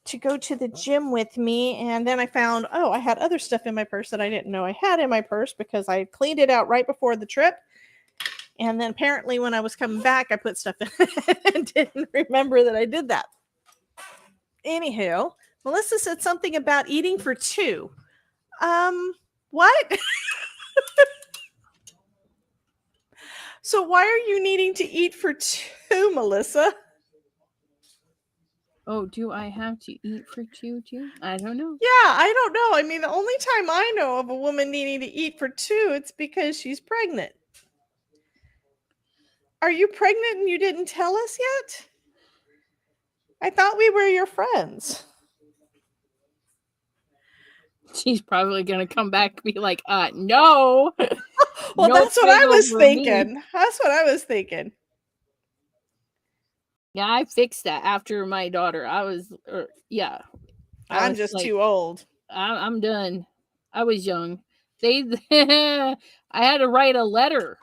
to go to the gym with me, and then I found, oh, I had other stuff in my purse that I didn't know I had in my purse because I cleaned it out right before the trip. And then apparently when I was coming back, I put stuff in it and didn't remember that I did that. Anywho, Melissa said something about eating for two. What? So why are you needing to eat for two, Melissa? Oh, do I have to eat for two too? I don't know. Yeah, I don't know. I mean, the only time I know of a woman needing to eat for two, it's because she's pregnant. Are you pregnant and you didn't tell us yet? I thought we were your friends. She's probably gonna come back and be like, no. Well, no that's what I was thinking. Me. That's what I was thinking. Yeah, I fixed that after my daughter. I'm just like, too old. I'm done. I was young. I had to write a letter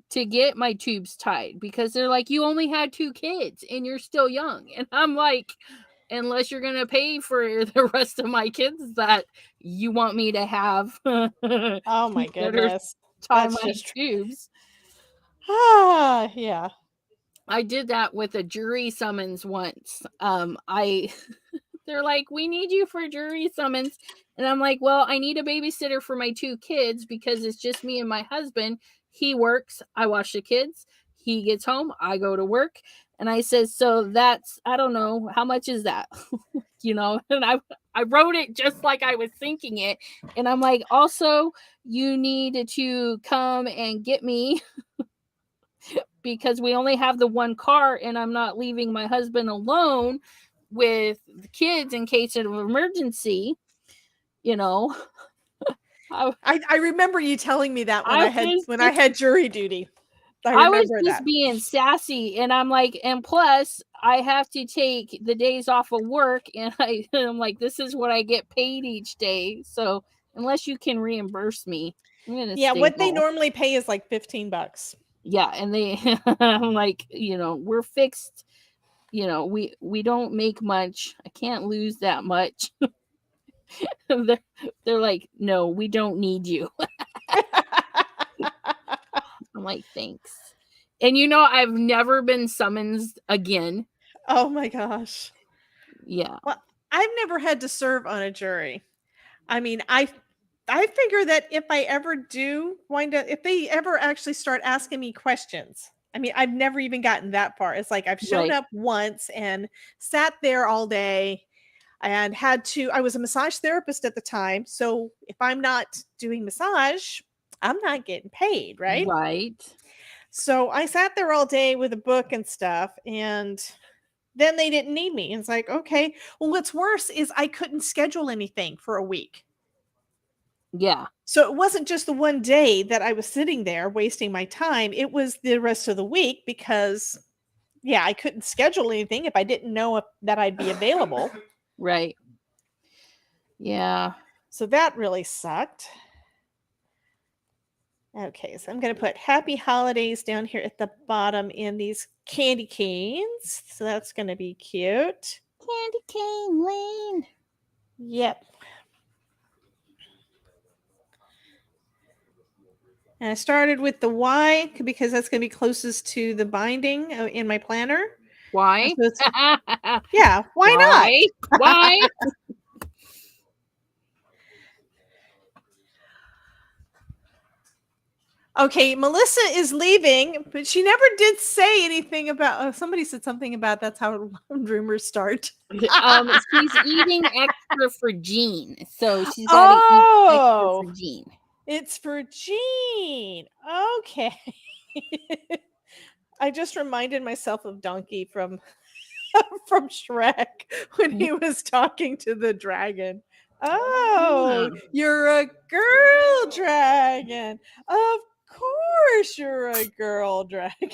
to get my tubes tied because they're like, you only had 2 kids and you're still young. And I'm like, unless you're going to pay for the rest of my kids that you want me to have. Oh my goodness. Tie my tubes. Ah, yeah. I did that with a jury summons once. They're like, we need you for jury summons. And I'm like, well, I need a babysitter for my 2 kids because it's just me and my husband. He works, I watch the kids. He gets home, I go to work. And I said, so that's, I don't know, how much is that? And I wrote it just like I was thinking it. And I'm like, also, you need to come and get me because we only have the one car and I'm not leaving my husband alone with the kids in case of an emergency. I remember you telling me that when I had jury duty. I was just being sassy, and I'm like, and plus I have to take the days off of work, and I'm like, this is what I get paid each day. So unless you can reimburse me, I'm gonna what they normally pay is like $15. Yeah, and I'm like, we're fixed. We don't make much. I can't lose that much. They're like, no, we don't need you. I'm like, thanks. And I've never been summoned again. Oh my gosh. Yeah. Well, I've never had to serve on a jury. I mean, I figure that if I ever do wind up, if they ever actually start asking me questions, I mean, I've never even gotten that far. It's like I've shown up once and sat there all day and I was a massage therapist at the time. So if I'm not doing massage, I'm not getting paid, right? Right. So I sat there all day with a book and stuff, and then they didn't need me. And it's like, okay, well, what's worse is I couldn't schedule anything for a week. Yeah. So it wasn't just the one day that I was sitting there wasting my time. It was the rest of the week because, yeah, I couldn't schedule anything if I didn't know that I'd be available. Right. Yeah. So that really sucked. Okay, so I'm going to put happy holidays down here at the bottom in these candy canes. So that's going to be cute. Candy cane lane. Yep. And I started with the Y because that's going to be closest to the binding in my planner. Why? Yeah, why not? Why? Okay, Melissa is leaving, but she never did say anything about. Somebody said something about that's how rumors start. She's eating extra for Jean, so she's got to eat extra for Jean. It's for Jean. Okay. I just reminded myself of Donkey from Shrek when he was talking to the dragon. Oh, you're a girl dragon. Of course you're a girl dragon.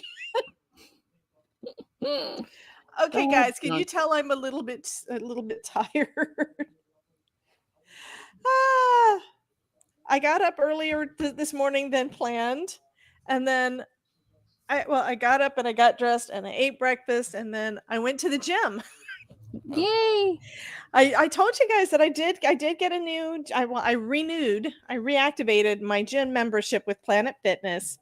Okay, guys, can you tell I'm a little bit tired? I got up earlier this morning than planned, and then I got up and I got dressed and I ate breakfast and then I went to the gym. Yay! I told you guys that I did get I reactivated my gym membership with Planet Fitness,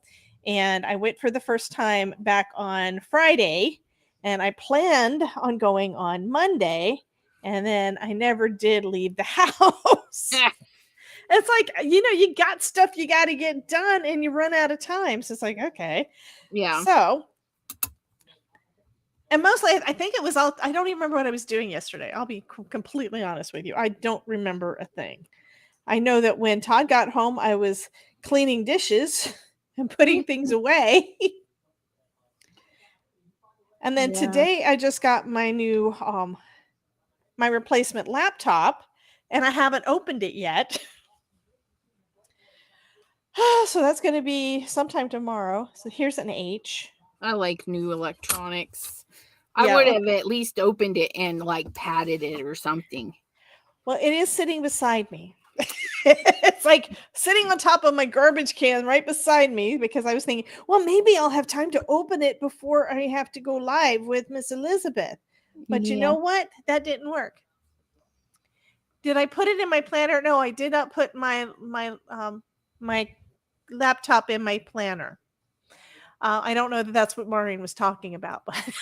and I went for the first time back on Friday, and I planned on going on Monday, and then I never did leave the house. It's like, you got stuff you got to get done and you run out of time. So it's like, okay. Yeah. So, and mostly, I think it was all, I don't even remember what I was doing yesterday. I'll be completely honest with you. I don't remember a thing. I know that when Todd got home, I was cleaning dishes and putting things away. And then Yeah. today I just got my new, my replacement laptop, and I haven't opened it yet. So that's going to be sometime tomorrow. So here's an H. I like new electronics. Yeah. I would have at least opened it and like patted it or something. Well, it is sitting beside me. It's like sitting on top of my garbage can right beside me, because I was thinking, well, maybe I'll have time to open it before I have to go live with Miss Elizabeth. But you know what? That didn't work. Did I put it in my planner? No, I did not put my laptop in my planner. I don't know that that's what Maureen was talking about, but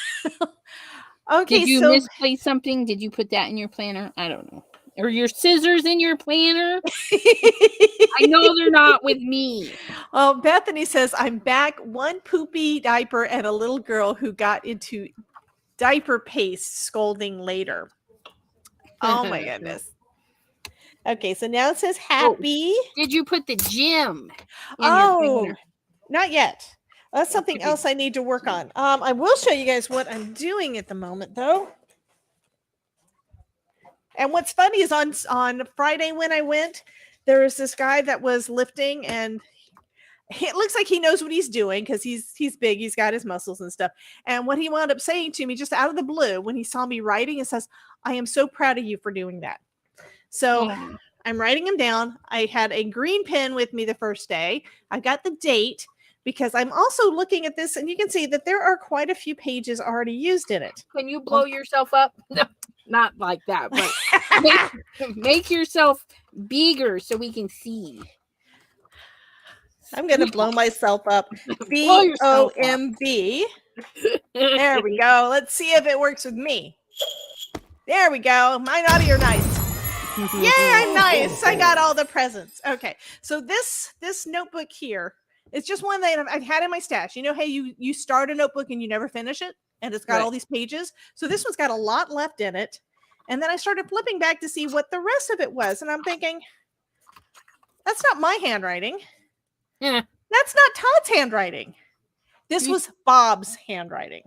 okay. Did you So misplace something? Did you put that in your planner? I don't know. Or your scissors in your planner? I know they're not with me. Bethany says, I'm back. One poopy diaper and a little girl who got into diaper paste scolding later. Oh my goodness. Okay, so now it says happy. Did you put the gym in your planner? Not yet. That's something else I need to work on. I will show you guys what I'm doing at the moment, though. And what's funny is on Friday when I went, there was this guy that was lifting, and it looks like he knows what he's doing because he's big, he's got his muscles and stuff. And what he wound up saying to me just out of the blue when he saw me writing, it says, I am so proud of you for doing that. So I'm writing him down. I had a green pen with me the first day. I got the date because I'm also looking at this, and you can see that there are quite a few pages already used in it. Can you blow yourself up? No, not like that, but make yourself bigger so we can see. I'm going to blow myself up. B-O-M-B. There we go. Let's see if it works with me. There we go. Am I naughty or nice? Yay, I'm nice. I got all the presents. Okay. So this notebook here, it's just one that I've had in my stash. You know, hey, you start a notebook and you never finish it, and it's got all these pages. So this one's got a lot left in it. And then I started flipping back to see what the rest of it was. And I'm thinking, that's not my handwriting. Yeah. That's not Todd's handwriting. This was Bob's handwriting.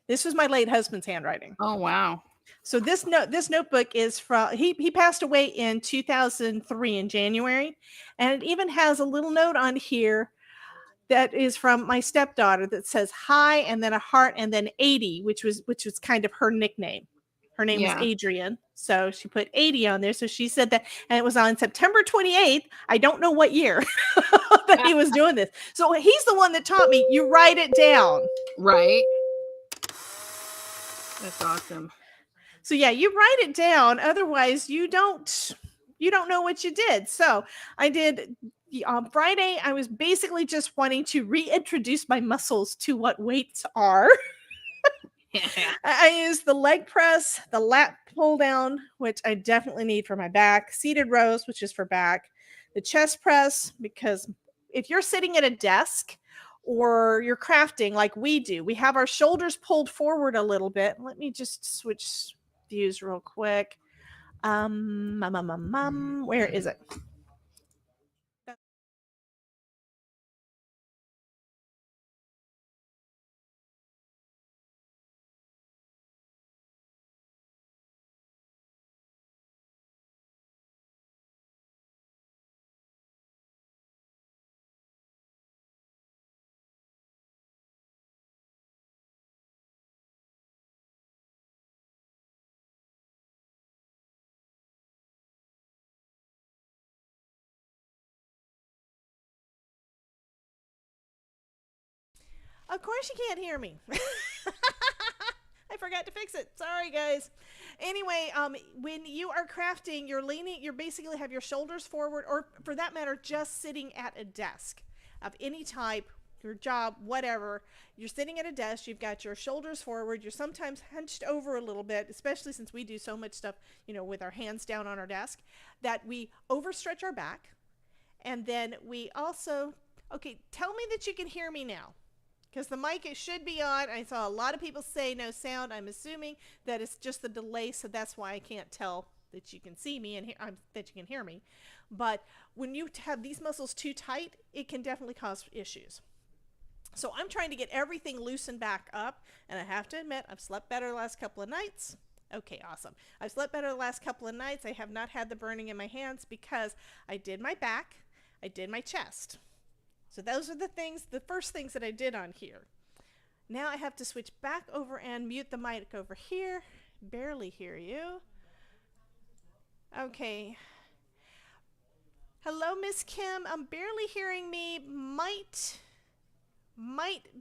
This was my late husband's handwriting. Oh, wow. So this notebook is from, he passed away in 2003 in January. And it even has a little note on here that is from my stepdaughter that says hi, and then a heart, and then 80, which was kind of her nickname. Her name was Adrian. So she put 80 on there. So she said that, and it was on September 28th. I don't know what year that he was doing this. So he's the one that taught me, you write it down. Right. That's awesome. So yeah, you write it down. Otherwise you don't know what you did. So I did on Friday. I was basically just wanting to reintroduce my muscles to what weights are. I used the leg press, the lat pull down, which I definitely need for my back, seated rows, which is for back, the chest press, because if you're sitting at a desk or you're crafting like we do, we have our shoulders pulled forward a little bit. Let me just switch views real quick. Where is it? Of course you can't hear me. I forgot to fix it. Sorry, guys. Anyway, when you are crafting, you're leaning, you're basically have your shoulders forward, or for that matter, just sitting at a desk of any type, your job, whatever. You're sitting at a desk, you've got your shoulders forward, you're sometimes hunched over a little bit, especially since we do so much stuff, with our hands down on our desk, that we overstretch our back. And then we also, okay, tell me that you can hear me now because the mic it should be on. I saw a lot of people say no sound. I'm assuming that it's just the delay, so that's why I can't tell that you can see me and that you can hear me. But when you have these muscles too tight, it can definitely cause issues. So I'm trying to get everything loosened back up, and I have to admit I've slept better the last couple of nights. Okay, awesome. I've slept better the last couple of nights. I have not had the burning in my hands because I did my back, I did my chest. So those are the first things that I did on here. Now I have to switch back over and mute the mic over here. Barely hear you. Okay. Hello, Miss Kim. I'm barely hearing me. Might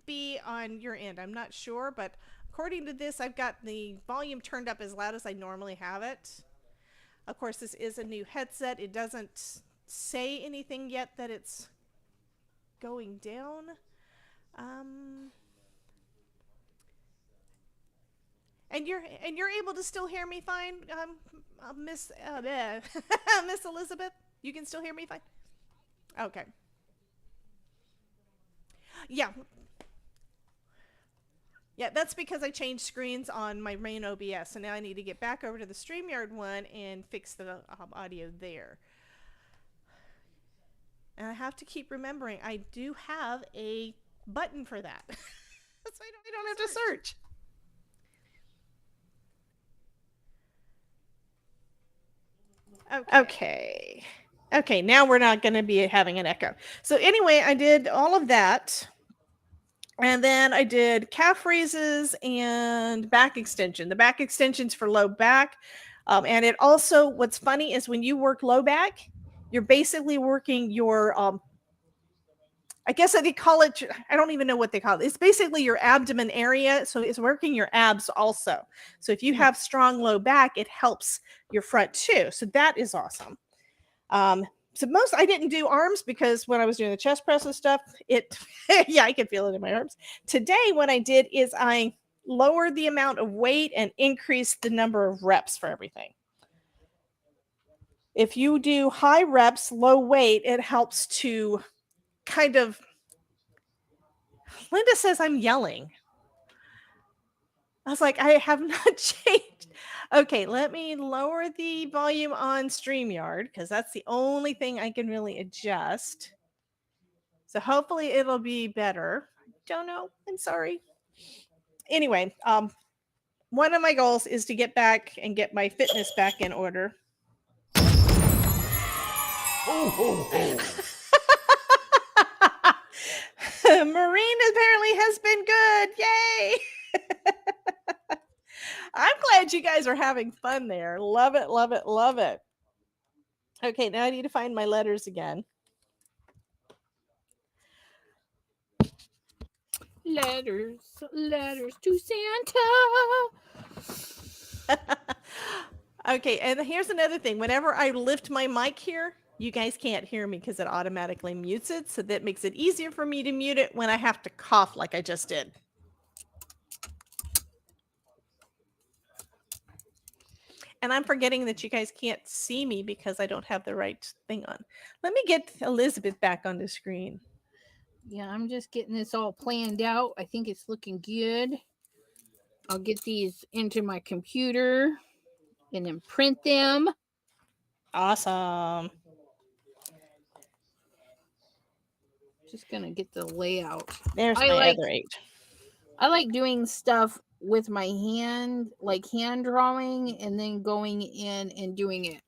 be on your end. I'm not sure, but according to this, I've got the volume turned up as loud as I normally have it. Of course, this is a new headset. It doesn't say anything yet that it's going down. And you're able to still hear me fine, Miss Miss Elizabeth. You can still hear me fine. Okay. Yeah. Yeah, that's because I changed screens on my main OBS, so now I need to get back over to the StreamYard one and fix the audio there. And I have to keep remembering I do have a button for that. So I don't have to search. Okay. Okay, now we're not going to be having an echo. So anyway, I did all of that. And then I did calf raises and back extension. The back extension's for low back. And it also, what's funny is when you work low back, you're basically working your I guess they call it, I don't even know what they call it. It's basically your abdomen area. So it's working your abs also. So if you have strong low back, it helps your front too. So that is awesome. So I didn't do arms because when I was doing the chest press and stuff, yeah, I could feel it in my arms. Today, what I did is I lowered the amount of weight and increased the number of reps for everything. If you do high reps, low weight, it helps to kind of, Linda says I'm yelling. I was like, I have not changed. Okay, let me lower the volume on StreamYard because that's the only thing I can really adjust. So hopefully it'll be better. Don't know. I'm sorry. Anyway, one of my goals is to get back and get my fitness back in order. Marine apparently has been good. Yay! I'm glad you guys are having fun there. Love it, love it, love it. Okay, now I need to find my letters again. Letters to Santa. Okay, and here's another thing. Whenever I lift my mic here, you guys can't hear me because it automatically mutes it. So that makes it easier for me to mute it when I have to cough like I just did. And I'm forgetting that you guys can't see me because I don't have the right thing on. Let me get Elizabeth back on the screen. Yeah, I'm just getting this all planned out. I think it's looking good. I'll get these into my computer and then print them. Awesome. Just gonna get the layout. There's my other 8. I like doing stuff with my hand, like hand drawing, and then going in and doing it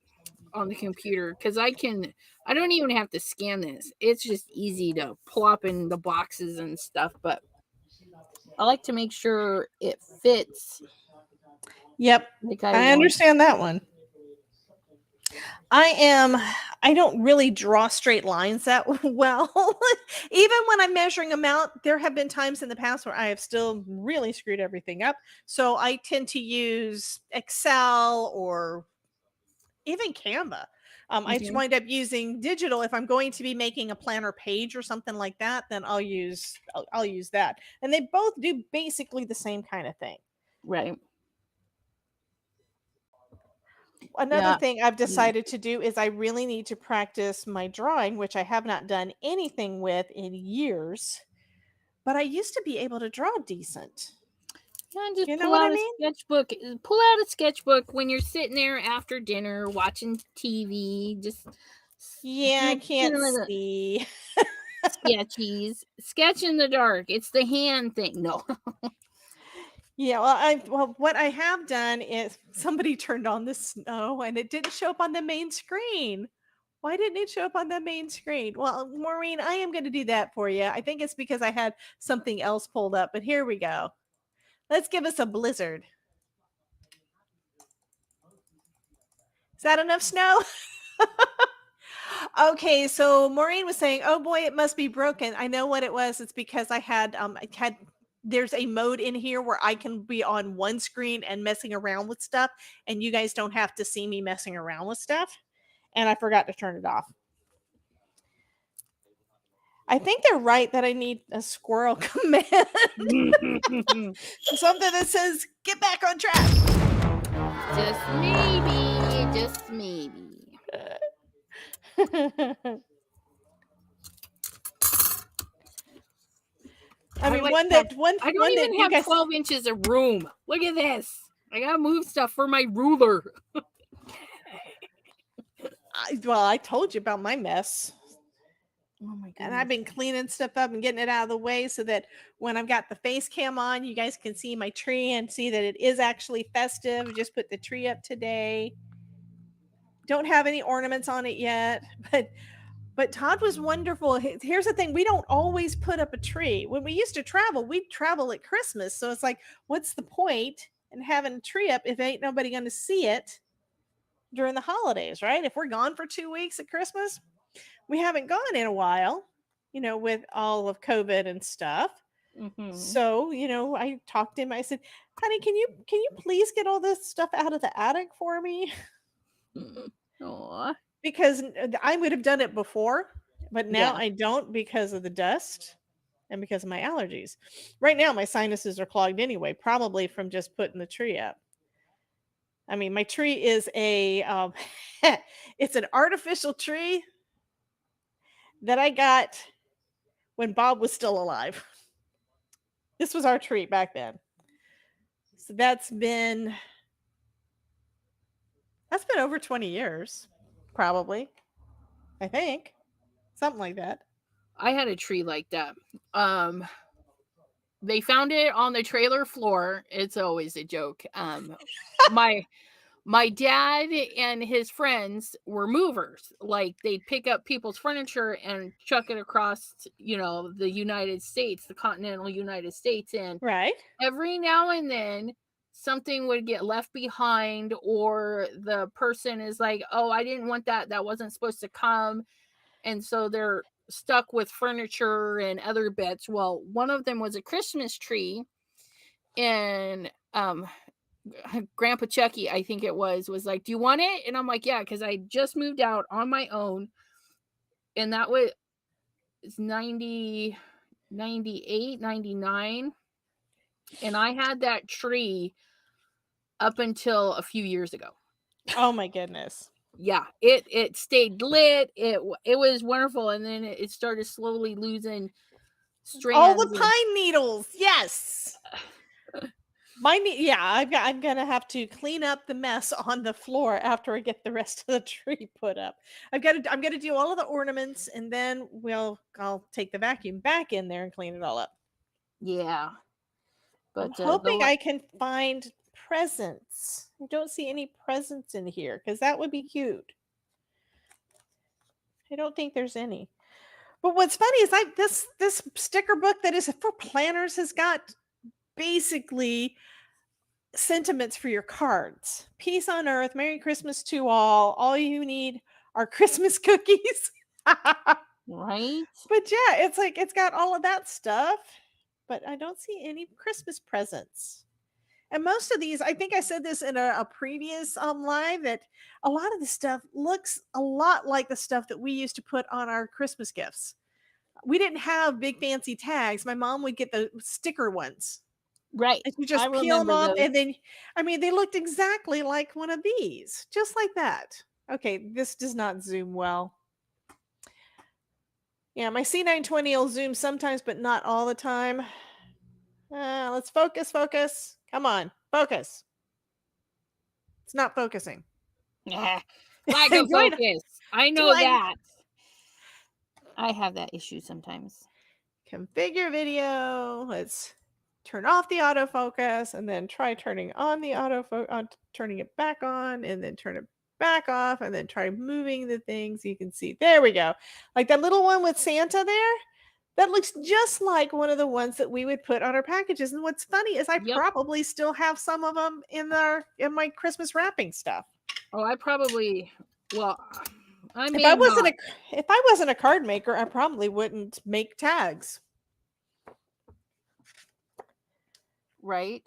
on the computer because I don't even have to scan this. It's just easy to plop in the boxes and stuff, but I like to make sure it fits. Yep. I understand that one. I don't really draw straight lines that well. Even when I'm measuring them out, there have been times in the past where I have still really screwed everything up. So I tend to use Excel or even Canva. I just Mhm. wind up using digital. If I'm going to be making a planner page or something like that, then I'll use that. And they both do basically the same kind of thing. Right. Another Yeah. thing I've Mm. decided to do is I really need to practice my drawing, which I have not done anything with in years, but I used to be able to draw decent. Yeah, just You know pull what I out a mean? sketchbook. Pull out a sketchbook when you're sitting there after dinner watching TV. Just Yeah, I do can't kind of like see. a sketchies. Sketch in the dark. It's the hand thing. No. Yeah, well what I have done is somebody turned on the snow and it didn't show up on the main screen. Why didn't it show up on the main screen? Well, Maureen, I am going to do that for you. I think it's because I had something else pulled up, but here we go. Let's give us a blizzard. Is that enough snow? Okay, so Maureen was saying, "Oh boy, it must be broken." I know what it was. It's because I had there's a mode in here where I can be on one screen and messing around with stuff, and you guys don't have to see me messing around with stuff. And I forgot to turn it off. I think they're right that I need a squirrel command. Something that says, "Get back on track." Just maybe. Just maybe. I I mean, like to have. I don't one that even you have guys 12 inches of room. Look at this. I gotta move stuff for my ruler. I told you about my mess. Oh my And I've goodness. been cleaning stuff up and getting it out of the way so that when I've got the face cam on, you guys can see my tree and see that it is actually festive. Just put the tree up today. Don't have any ornaments on it yet, but Todd was wonderful. Here's the thing, we don't always put up a tree. When we used to travel, we'd travel at Christmas. So it's like, what's the point in having a tree up if ain't nobody going to see it during the holidays, right? If we're gone for 2 weeks at Christmas, we haven't gone in a while, with all of COVID and stuff. Mm-hmm. So, I talked to him. I said, "Honey, can you please get all this stuff out of the attic for me?" Aw. Because I would have done it before, but now Yeah. I don't because of the dust and because of my allergies. Right now my sinuses are clogged anyway, probably from just putting the tree up. I mean, my tree is a it's an artificial tree that I got when Bob was still alive. This was our tree back then. So that's been over 20 years, probably. I think. Something like that. I had a tree like that. Um, they found it on the trailer floor. It's always a joke. My my dad and his friends were movers. Like they'd pick up people's furniture and chuck it across, the United States, the continental United States, and Right? every now and then something would get left behind, or the person is like, "Oh, I didn't want that. That wasn't supposed to come." And so they're stuck with furniture and other bits. Well, one of them was a Christmas tree, and Grandpa Chucky, I think it was like, "Do you want it?" And I'm like, "Yeah," because I just moved out on my own, and that was 90, 98, 99, and I had that tree up until a few years ago. Oh my goodness. Yeah, it stayed lit. It was wonderful, and then it started slowly losing All the strands. And pine needles. Yes. Yeah, I'm gonna have to clean up the mess on the floor after I get the rest of the tree put up. I'm gonna do all of the ornaments and then I'll take the vacuum back in there and clean it all up. yeah, I'm but hoping I can find presents. I don't see any presents in here because that would be cute. I don't think there's any. But what's funny is this sticker book that is for planners has got basically sentiments for your cards. Peace on earth, Merry Christmas to all you need are Christmas cookies. Right? But yeah, it's like it's got all of that stuff, but I don't see any Christmas presents. And most of these, I think I said this in a previous live, that a lot of the stuff looks a lot like the stuff that we used to put on our Christmas gifts. We didn't have big fancy tags. My mom would get the sticker ones. Right. And you I just peel them remember off, those. and then, I mean, they looked exactly like one of these, just like that. Okay, this does not zoom well. Yeah, my C920 will zoom sometimes, but not all the time. Let's focus, focus. Come on, focus. It's not focusing. Lack of do I focus. I do know I that. I have that issue sometimes. configure video? Let's turn off the autofocus and then try turning on the autofocus, turning it back on, and then turn it back off, and then try moving the things. You can see, there we go. Like that little one with Santa there, that looks just like one of the ones that we would put on our packages. And what's funny is I Yep. probably still have some of them in my Christmas wrapping stuff. Oh, I probably, well, I If may I wasn't not. a if I wasn't a card maker, I probably wouldn't make tags. Right?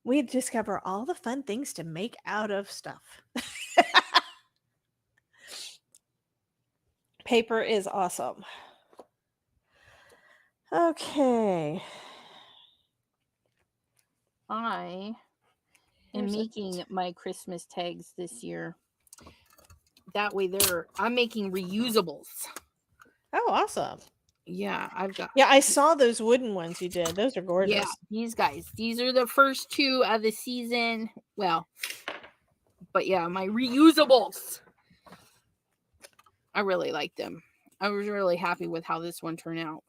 We discover all the fun things to make out of stuff. Paper is awesome. Okay. I am There's a making my Christmas tags this year. That way I'm making reusables. Oh, awesome. Yeah, I've got, Yeah, I saw those wooden ones you did. Those are yeah, gorgeous. these guys. These are the first two of the season. Well, but yeah, my reusables. I really like them. I was really happy with how this one turned out.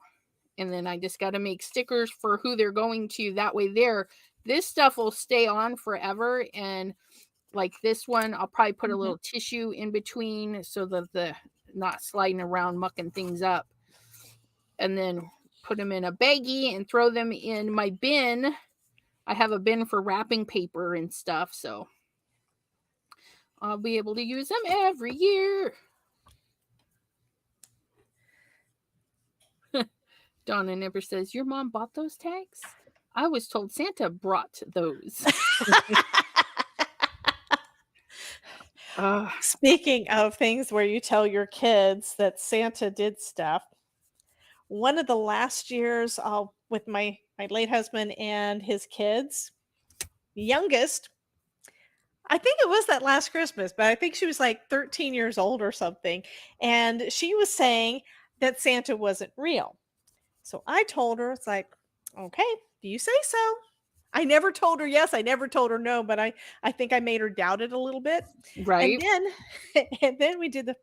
And then I just got to make stickers for who they're going to. That way this stuff will stay on forever. And like this one, I'll probably put a little tissue in between so that the not sliding around mucking things up. And then put them in a baggie and throw them in my bin. I have a bin for wrapping paper and stuff, so I'll be able to use them every year. Donna Nipper says, your mom bought those tags? I was told Santa brought those. Speaking of things where you tell your kids that Santa did stuff, one of the last years with my late husband and his kids, the youngest, I think it was that last Christmas, but I think she was like 13 years old or something. And she was saying that Santa wasn't real. So I told her, it's like, okay, do you say so? I never told her yes, I never told her no, but I think I made her doubt it a little bit. And Right. then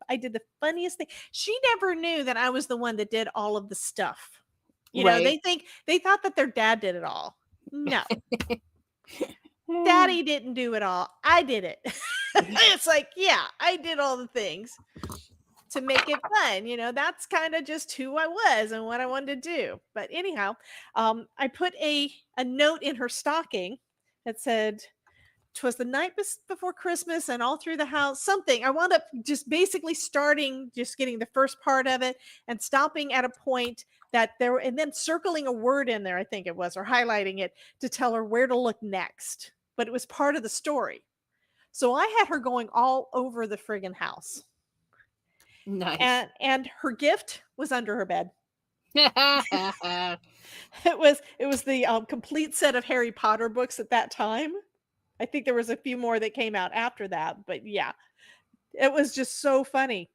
I did the funniest thing. She never knew that I was the one that did all of the stuff. You know, Right. they thought that their dad did it all. No. Daddy didn't do it all. I did it. It's like, yeah, I did all the things to make it fun. You know, that's kind of just who I was and what I wanted to do. But anyhow, I put a note in her stocking that said, "'Twas the night before Christmas, and all through the house, something." I wound up just basically starting, just getting the first part of it and stopping at a point that there, and then circling a word in there, I think it was, or highlighting it to tell her where to look next. But it was part of the story. So I had her going all over the friggin' house. Nice. And her gift was under her bed. Right. It was the complete set of Harry Potter books at that time. I think there was a few more that came out after that, but yeah, it was just so funny.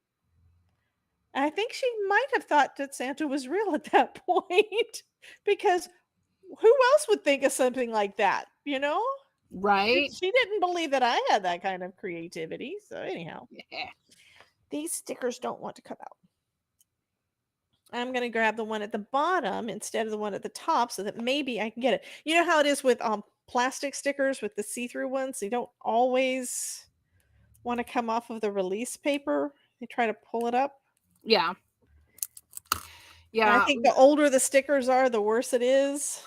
And I think she might have thought that Santa was real at that point because who else would think of something like that, you know? She didn't believe that I had that kind of creativity. So anyhow, these stickers don't want to come out. I'm going to grab the one at the bottom instead of the one at the top so that maybe I can get it. You know how it is with plastic stickers with the see-through ones? They don't always want to come off of the release paper. They try to pull it up. Yeah. And I think the older the stickers are, the worse it is.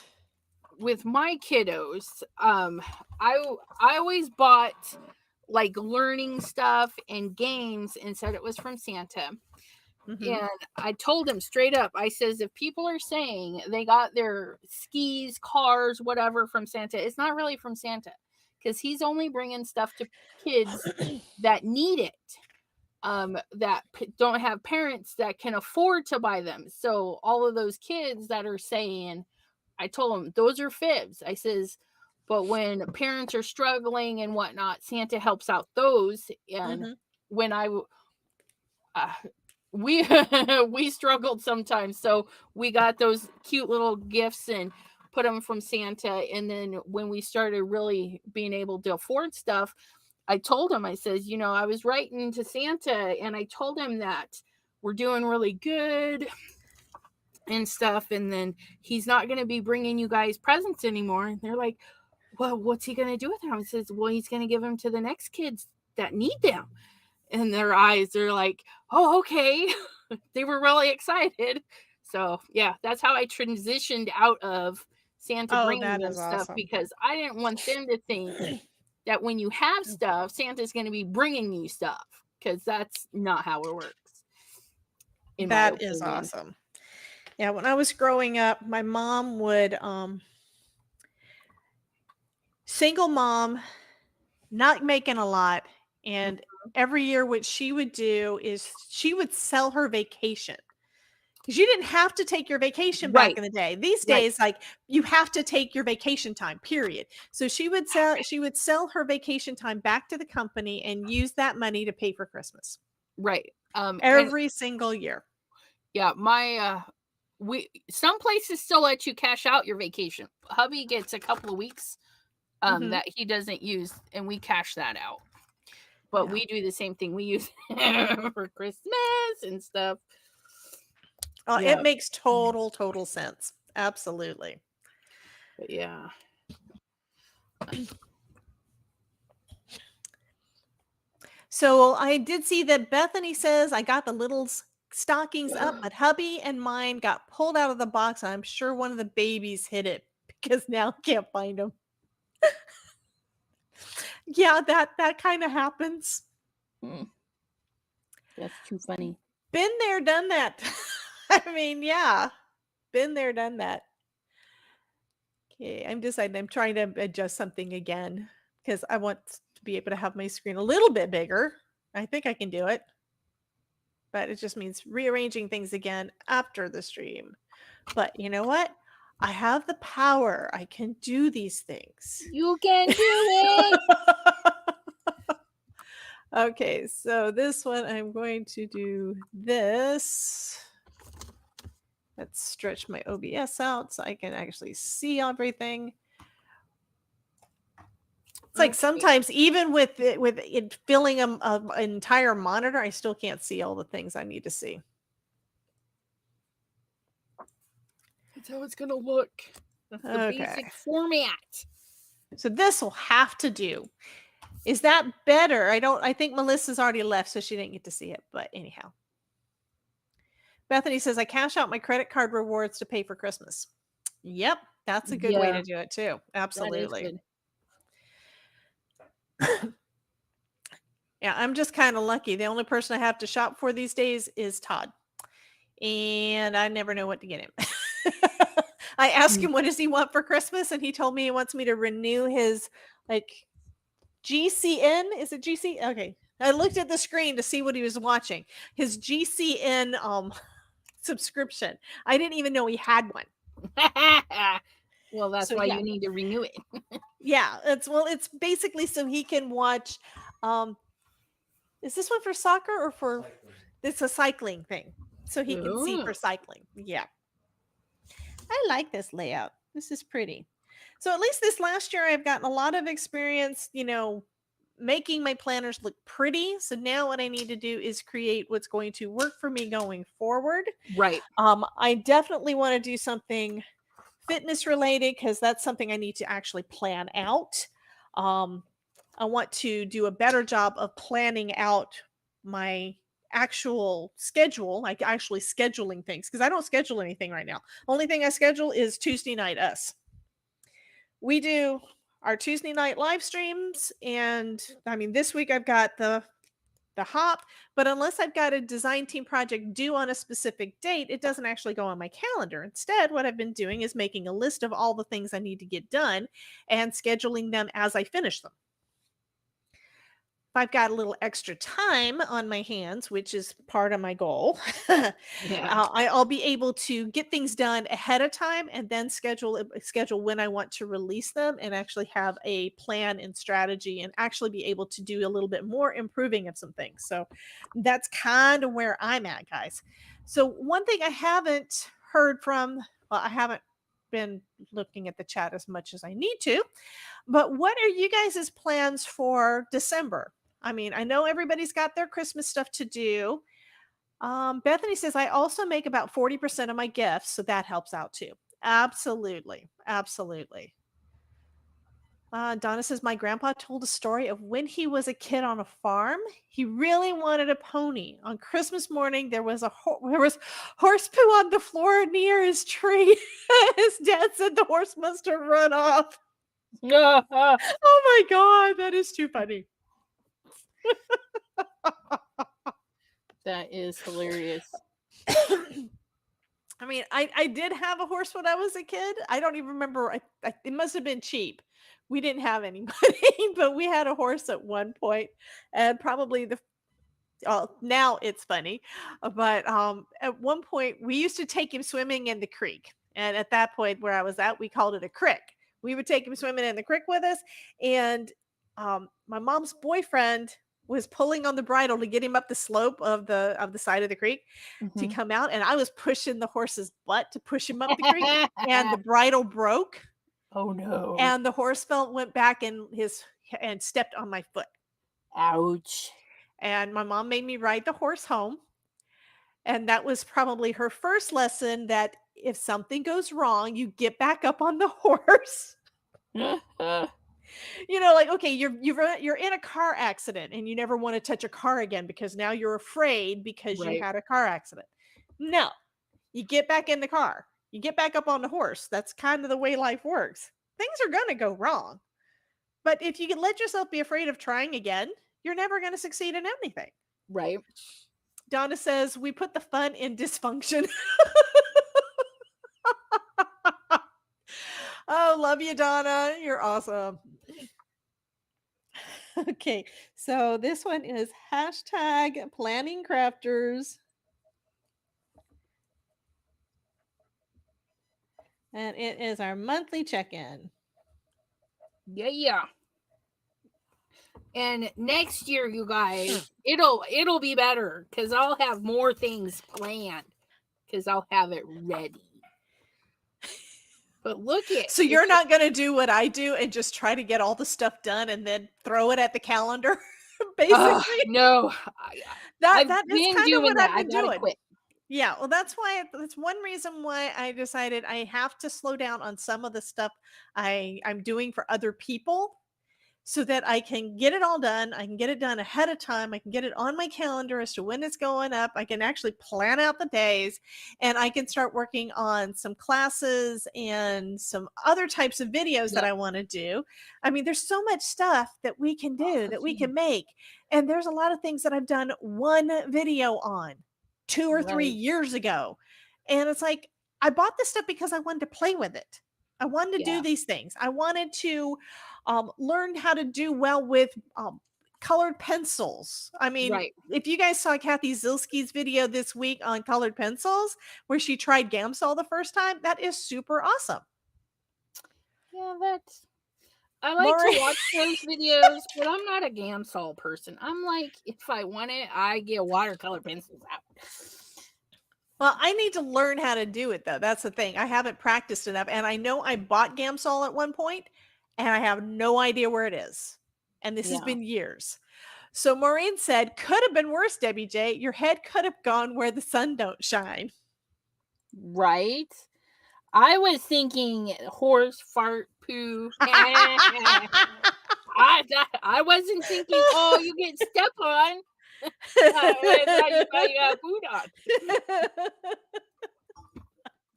with my kiddos, I always bought like learning stuff and games and said it was from Santa. Mm-hmm. And I told him straight up, I says, if people are saying they got their skis, cars, whatever from Santa, it's not really from Santa, because he's only bringing stuff to kids that need it, that don't have parents that can afford to buy them. So all of those kids that are saying, I told them those are fibs. I says, but when parents are struggling and whatnot, Santa helps out those. And Mm-hmm. when uh, we we struggled sometimes, so we got those cute little gifts and put them from Santa. And then when we started really being able to afford stuff, I told him, I says, I was writing to Santa and I told him that we're doing really good and stuff, and then he's not going to be bringing you guys presents anymore. And they're like, well, what's he going to do with them? I says, well, he's going to give them to the next kids that need them. And their eyes are like, oh, okay. They were really excited. So yeah, that's how I transitioned out of Santa Oh, bringing that them is stuff, awesome. because I didn't want them to think that when you have stuff, Santa's going to be bringing you stuff, because that's not how it works, in my That is opinion. awesome. Yeah, when I was growing up, my mom would single mom, not making a lot, and every year what she would do is she would sell her vacation. Because you didn't have to take your vacation back Right, in the day. These right, days, like you have to take your vacation time, period. So she would sell her vacation time back to the company and use that money to pay for Christmas right. And every single year. yeah, we some places still let you cash out your vacation. Hubby gets a couple of weeks Hmm. that he doesn't use, and we cash that out. But Yeah. we do the same thing. We use for Christmas and stuff. It Yeah, makes total sense. Absolutely. but yeah. So I did see that Bethany says I got the little stockings up, but hubby and mine got pulled out of the box. I'm sure one of the babies hid it because now I can't find them. Yeah, that kind of happens. Mm, that's too funny. Been there, done that. I mean, yeah, been there, done that. Okay, I'm deciding. I'm trying to adjust something again because I want to be able to have my screen a little bit bigger. I think I can do it, but it just means rearranging things again after the stream. But you know what? I have the power. I can do these things. You can do it. Okay, so this one I'm going to do this. Let's stretch my OBS out so I can actually see everything. It's like Okay. sometimes even with it filling an entire monitor, I still can't see all the things I need to see. That's how it's gonna look. That's the Okay, basic format. so this will have to do. Is that better? I think Melissa's already left, so she didn't get to see it. But anyhow, Bethany says I cash out my credit card rewards to pay for Christmas. Yep, that's a good way Yeah, to do it too. that is Absolutely. good. Yeah, I'm just kind of lucky. The only person I have to shop for these days is Todd. And I never know what to get him. I asked Mm. him what does he want for Christmas, and he told me he wants me to renew his like GCN. Is it GC? Okay. I looked at the screen to see what he was watching. His GCN subscription. I didn't even know he had one. Well, that's So why yeah. you need to renew it. Yeah, it's basically so he can watch is this one for soccer or for cycling? It's a cycling thing. So he can see Ooh, for cycling. Yeah. I like this layout. This is pretty. So at least this last year I've gotten a lot of experience, making my planners look pretty. So now what I need to do is create what's going to work for me going forward. right. I definitely want to do something fitness related because that's something I need to actually plan out. I want to do a better job of planning out my actual schedule, like actually scheduling things because I don't schedule anything right now. Only thing I schedule is Tuesday night us. we do our Tuesday night live streams, and I mean, this week I've got the hop, but unless I've got a design team project due on a specific date, it doesn't actually go on my calendar. Instead, what I've been doing is making a list of all the things I need to get done and scheduling them as I finish them. If I've got a little extra time on my hands, which is part of my goal, Yeah. I'll be able to get things done ahead of time and then schedule when I want to release them and actually have a plan and strategy and actually be able to do a little bit more improving of some things. So that's kind of where I'm at, guys. So one thing I haven't heard from, well, I haven't been looking at the chat as much as I need to, but what are you guys' plans for December? I mean, I know everybody's got their Christmas stuff to do. Bethany says, I also make about 40% of my gifts, so that helps out too. Absolutely. Absolutely. Donna says, my grandpa told a story of when he was a kid on a farm. He really wanted a pony. On Christmas morning, there was horse poo on the floor near his tree. His dad said the horse must have run off. Oh my God, that is too funny. That is hilarious. I mean, I did have a horse when I was a kid. I don't even remember. It must have been cheap. We didn't have any money, but we had a horse at one point, and probably now it's funny, but at one point we used to take him swimming in the creek, and at that point where I was at, we called it a crick. We would take him swimming in the creek with us, and my mom's boyfriend was pulling on the bridle to get him up the slope of the side of the creek to come out, and I was pushing the horse's butt to push him up the creek, and the bridle broke. Oh no. And the horse went back and stepped on my foot. Ouch. And my mom made me ride the horse home. And that was probably her first lesson, that if something goes wrong, you get back up on the horse. Like, okay, you're in a car accident and you never want to touch a car again because now you're afraid because you had a car accident. No, you get back in the car. You get back up on the horse. That's kind of the way life works. Things are going to go wrong. But if you can let yourself be afraid of trying again, you're never going to succeed in anything. Right. Donna says, we put the fun in dysfunction. Oh, love you, Donna. You're awesome. Okay, so this one is #PlanningCrafters. And it is our monthly check-in. Yeah. And next year, you guys, it'll be better because I'll have more things planned because I'll have it ready. But look at so you're not going to do what I do and just try to get all the stuff done and then throw it at the calendar, basically. No, that is kind of what I've been doing. Quit. Yeah, well, that's one reason why I decided I have to slow down on some of the stuff I'm doing for other people, so that I can get it all done. I can get it done ahead of time. I can get it on my calendar as to when it's going up. I can actually plan out the days, and I can start working on some classes and some other types of videos that I want to do. I mean, there's so much stuff that we can do, that we can make. And there's a lot of things that I've done one video on 2 or 3 years ago. And it's like, I bought this stuff because I wanted to play with it. I wanted to do these things. I wanted to learn how to do well with colored pencils. I mean, if you guys saw Kathy Zilski's video this week on colored pencils, where she tried Gamsol the first time, that is super awesome. Yeah, I like to watch those videos, but I'm not a Gamsol person. I'm like, if I want it, I get watercolor pencils out. Well, I need to learn how to do it, though. That's the thing. I haven't practiced enough. And I know I bought Gamsol at one point, and I have no idea where it is. And this has been years. So Maureen said, could have been worse, Debbie J. Your head could have gone where the sun don't shine. Right? I was thinking horse, fart, poo. I wasn't thinking, oh, you get stepped on. I thought you got food on.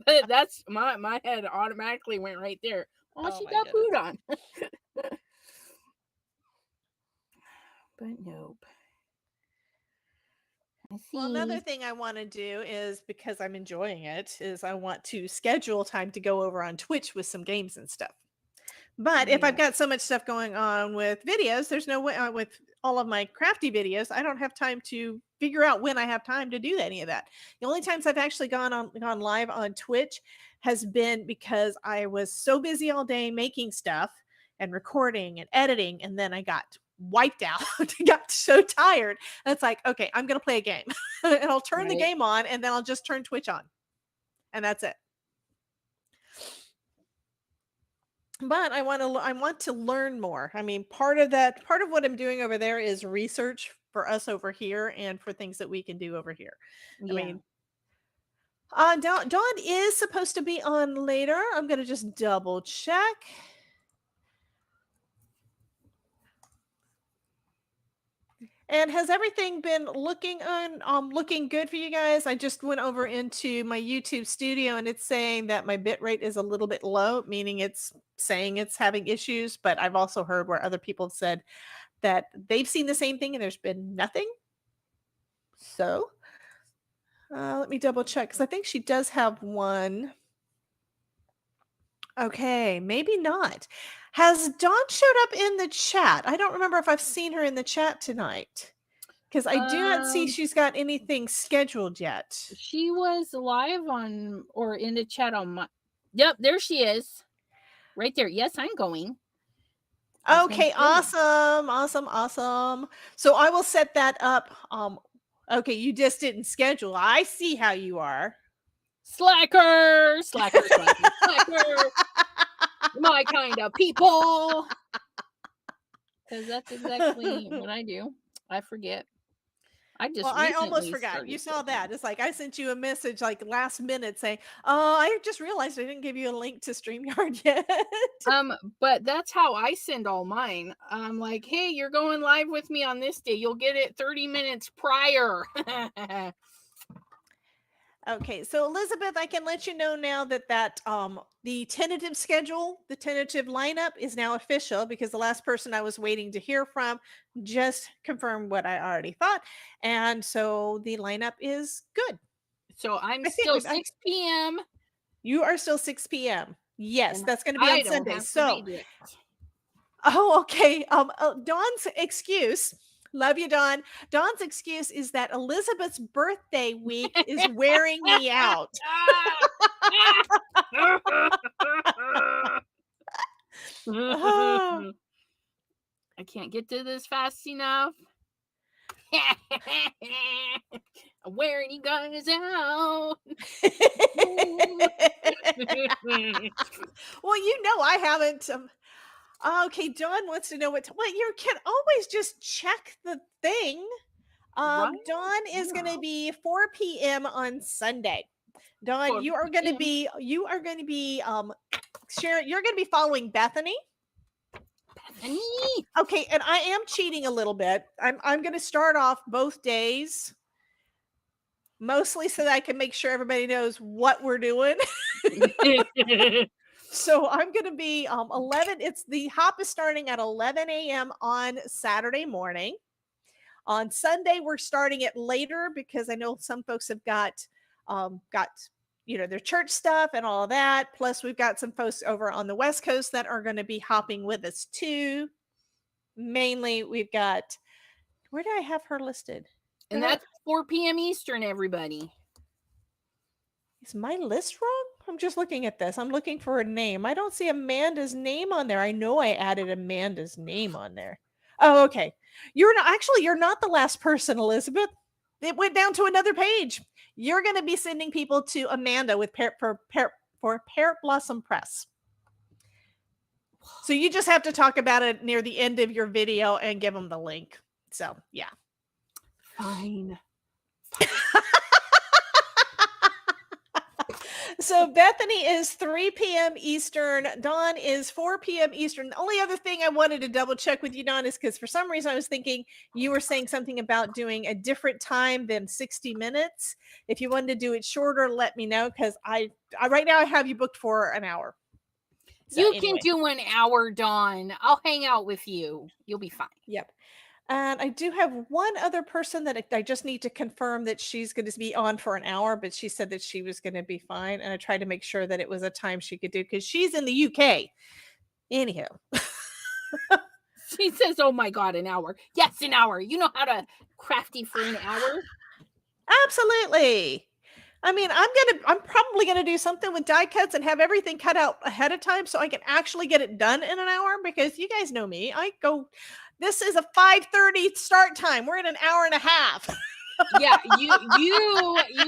But that's my head automatically went right there. Oh, Oh she my got goodness. food on. But nope. I Well, another see. thing I want to do is because I'm enjoying it, is I want to schedule time to go over on Twitch with some games and stuff. But if I've Yeah. got so much stuff going on with videos, there's no way with all of my crafty videos, I don't have time to figure out when I have time to do any of that. The only times I've actually gone live on Twitch has been because I was so busy all day making stuff and recording and editing, and then I got wiped out. I got so tired. And it's like, okay, I'm gonna play a game. And I'll turn the Right. game on and then I'll just turn Twitch on. And that's it. But I want to learn more. I mean, part of what I'm doing over there is research for us over here and for things that we can do over here. I Yeah. mean, Dawn is supposed to be on later. I'm gonna just double check. And has everything been looking good for you guys? I just went over into my YouTube studio and it's saying that my bit rate is a little bit low, meaning it's saying it's having issues, but I've also heard where other people have said that they've seen the same thing and there's been nothing. So, let me double check because I think she does have one. Okay, maybe not. Has Dawn showed up in the chat? I don't remember if I've seen her in the chat tonight because I do not see she's got anything scheduled yet. She was live on or in the chat on my. Yep, there she is. Right there. Yes, I'm going. I was gonna Okay, say. awesome. So I will set that up. Okay, you just didn't schedule. I see how you are. Slacker. My kind of people. Because that's exactly what I do. I forget. I just Well, I almost recently forgot. You started saw scheduling. that. It's like I sent you a message like last minute saying, I just realized I didn't give you a link to StreamYard yet." But that's how I send all mine. I'm like, hey, you're going live with me on this day. You'll get it 30 minutes prior. Okay, so Elizabeth, I can let you know now that the tentative schedule, the tentative lineup is now official because the last person I was waiting to hear from just confirmed what I already thought, and so the lineup is good. So I'm I think still 6 p.m. you are still 6 p.m. Yes, and that's going to be I on don't Sunday. have to So read it. oh, okay. Dawn's excuse. Love you, Dawn. Dawn's excuse is that Elizabeth's birthday week is wearing me out. Oh. I can't get to this fast enough. I'm wearing you guys out. Well, I haven't. Okay, Dawn wants to know well, you can always just check the thing. Right? Dawn is going to Yeah. be 4 p.m. on Sunday. Dawn, 4 p.m. you are going to be Sharon, you're going to be following Bethany. Bethany. Okay, and I am cheating a little bit. I'm going to start off both days, mostly so that I can make sure everybody knows what we're doing. So I'm going to be 11. It's the hop is starting at 11 a.m. on Saturday morning. On Sunday, we're starting it later because I know some folks have got their church stuff and all of that. Plus, we've got some folks over on the West Coast that are going to be hopping with us too. Mainly, we've got where do I have her listed? And that's 4 p.m. Eastern, everybody. Is my list wrong? I'm just looking at this. I'm looking for a name. I don't see Amanda's name on there. I know I added Amanda's name on there. Oh, okay. You're not the last person, Elizabeth. It went down to another page. You're going to be sending people to Amanda with for Parrot Blossom Press. So you just have to talk about it near the end of your video and give them the link. So, yeah. Fine. So Bethany is 3 p.m. Eastern. Dawn is 4 p.m. Eastern. The only other thing I wanted to double check with you, Dawn, is because for some reason I was thinking you were saying something about doing a different time than 60 minutes. If you wanted to do it shorter, let me know because I right now I have you booked for an hour. So You can anyway, do an hour, Dawn. I'll hang out with you. You'll be fine. yep. And I do have one other person that I just need to confirm that she's going to be on for an hour, but she said that she was going to be fine. And I tried to make sure that it was a time she could do because she's in the UK. Anyhow. She says, "Oh my God, an hour. Yes, an hour. You know how to crafty for an hour." Absolutely. I mean, I'm probably gonna do something with die cuts and have everything cut out ahead of time so I can actually get it done in an hour because you guys know me. This is a 5:30 start time. We're in an hour and a half. Yeah, you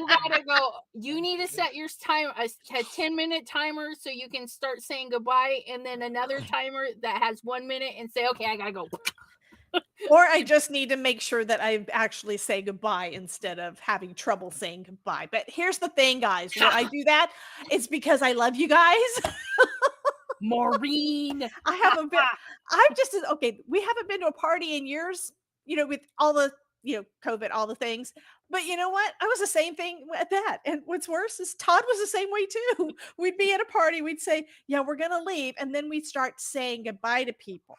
gotta go. You need to set your time a 10-minute timer so you can start saying goodbye, and then another timer that has 1 minute and say, "Okay, I gotta go." Or I just need to make sure that I actually say goodbye instead of having trouble saying goodbye. But here's the thing, guys, where I do that, it's because I love you guys. Maureen. I haven't been I've just okay, we haven't been to a party in years, with all the, COVID, all the things. But you know what? I was the same thing at that. And what's worse is Todd was the same way too. We'd be at a party, we'd say, "Yeah, we're going to leave." And then we'd start saying goodbye to people.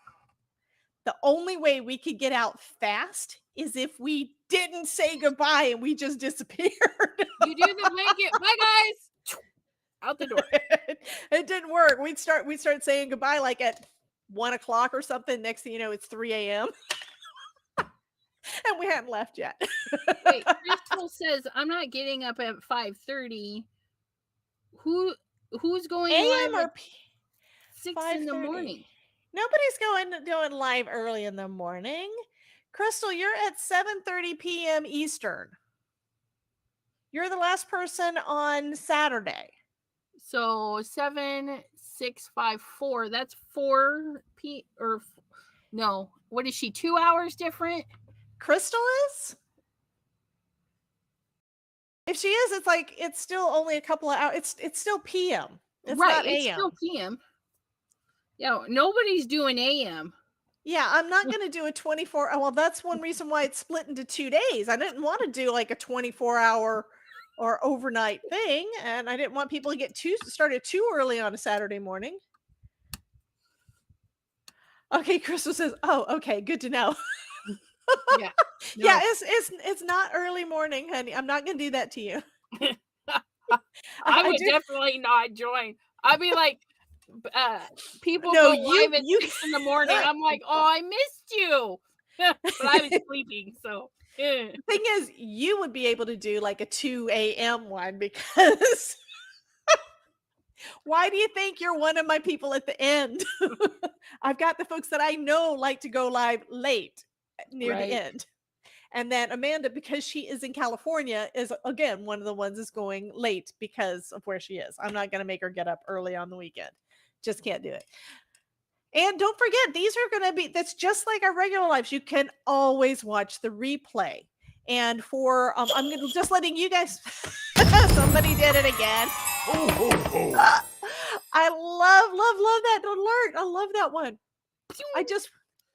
The only way we could get out fast is if we didn't say goodbye and we just disappeared. You do the blanket. Bye, guys. Out the door. It didn't work. We'd start saying goodbye like at 1 o'clock or something. Next thing you know, it's 3 a.m. and we hadn't left yet. Wait, Crystal says I'm not getting up at 5:30. Who's going AM live or at 6 in the 5:30? morning? Nobody's going live early in the morning. Crystal, you're at 7:30 p.m. Eastern. You're the last person on Saturday. So 7, 6, 5, 4. That's 4 or no? What is she? 2 hours different? Crystal is? If she is, it's like it's still only a couple of hours. It's still PM. It's right. not It's AM. still PM. Yeah, nobody's doing AM. Yeah, I'm not going to do a 24. Well, that's one reason why it's split into 2 days. I didn't want to do like a 24-hour or overnight thing, and I didn't want people to get started too early on a Saturday morning. Okay, Crystal says, "Oh, okay, good to know." Yeah. No. Yeah, it's not early morning, honey. I'm not going to do that to you. I would definitely not join. I'd be like, people No, go live at 6 in the morning. I'm like, "Oh, I missed you," but I was sleeping. So the thing is, you would be able to do like a 2 a.m. one because why do you think you're one of my people at the end? I've got the folks that I know like to go live late near the end. And then Amanda, because she is in California, is again one of the ones is going late because of where she is. I'm not going to make her get up early on the weekend. Just can't do it. And don't forget, these are going to be, that's just like our regular lives. You can always watch the replay. And for, I'm just letting you guys, somebody did it again. I love that alert. I love that one.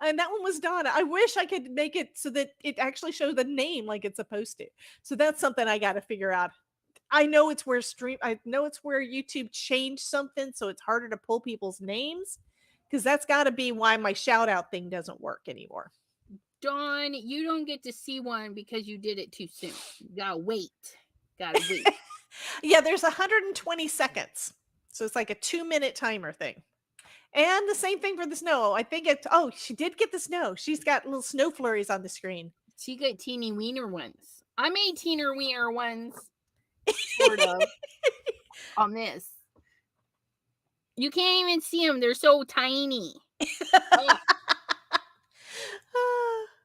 And that one was Donna. I wish I could make it so that it actually shows the name like it's supposed to. So that's something I got to figure out. I know it's where YouTube changed something, so it's harder to pull people's names because that's got to be why my shout out thing doesn't work anymore. Dawn, you don't get to see one because you did it too soon. You gotta wait. Yeah, there's 120 seconds. So it's like a 2-minute timer thing. And the same thing for the snow. I think she did get the snow. She's got little snow flurries on the screen. She got teeny wiener ones. I made teeny wiener ones, sort of, on this. You can't even see them. They're so tiny.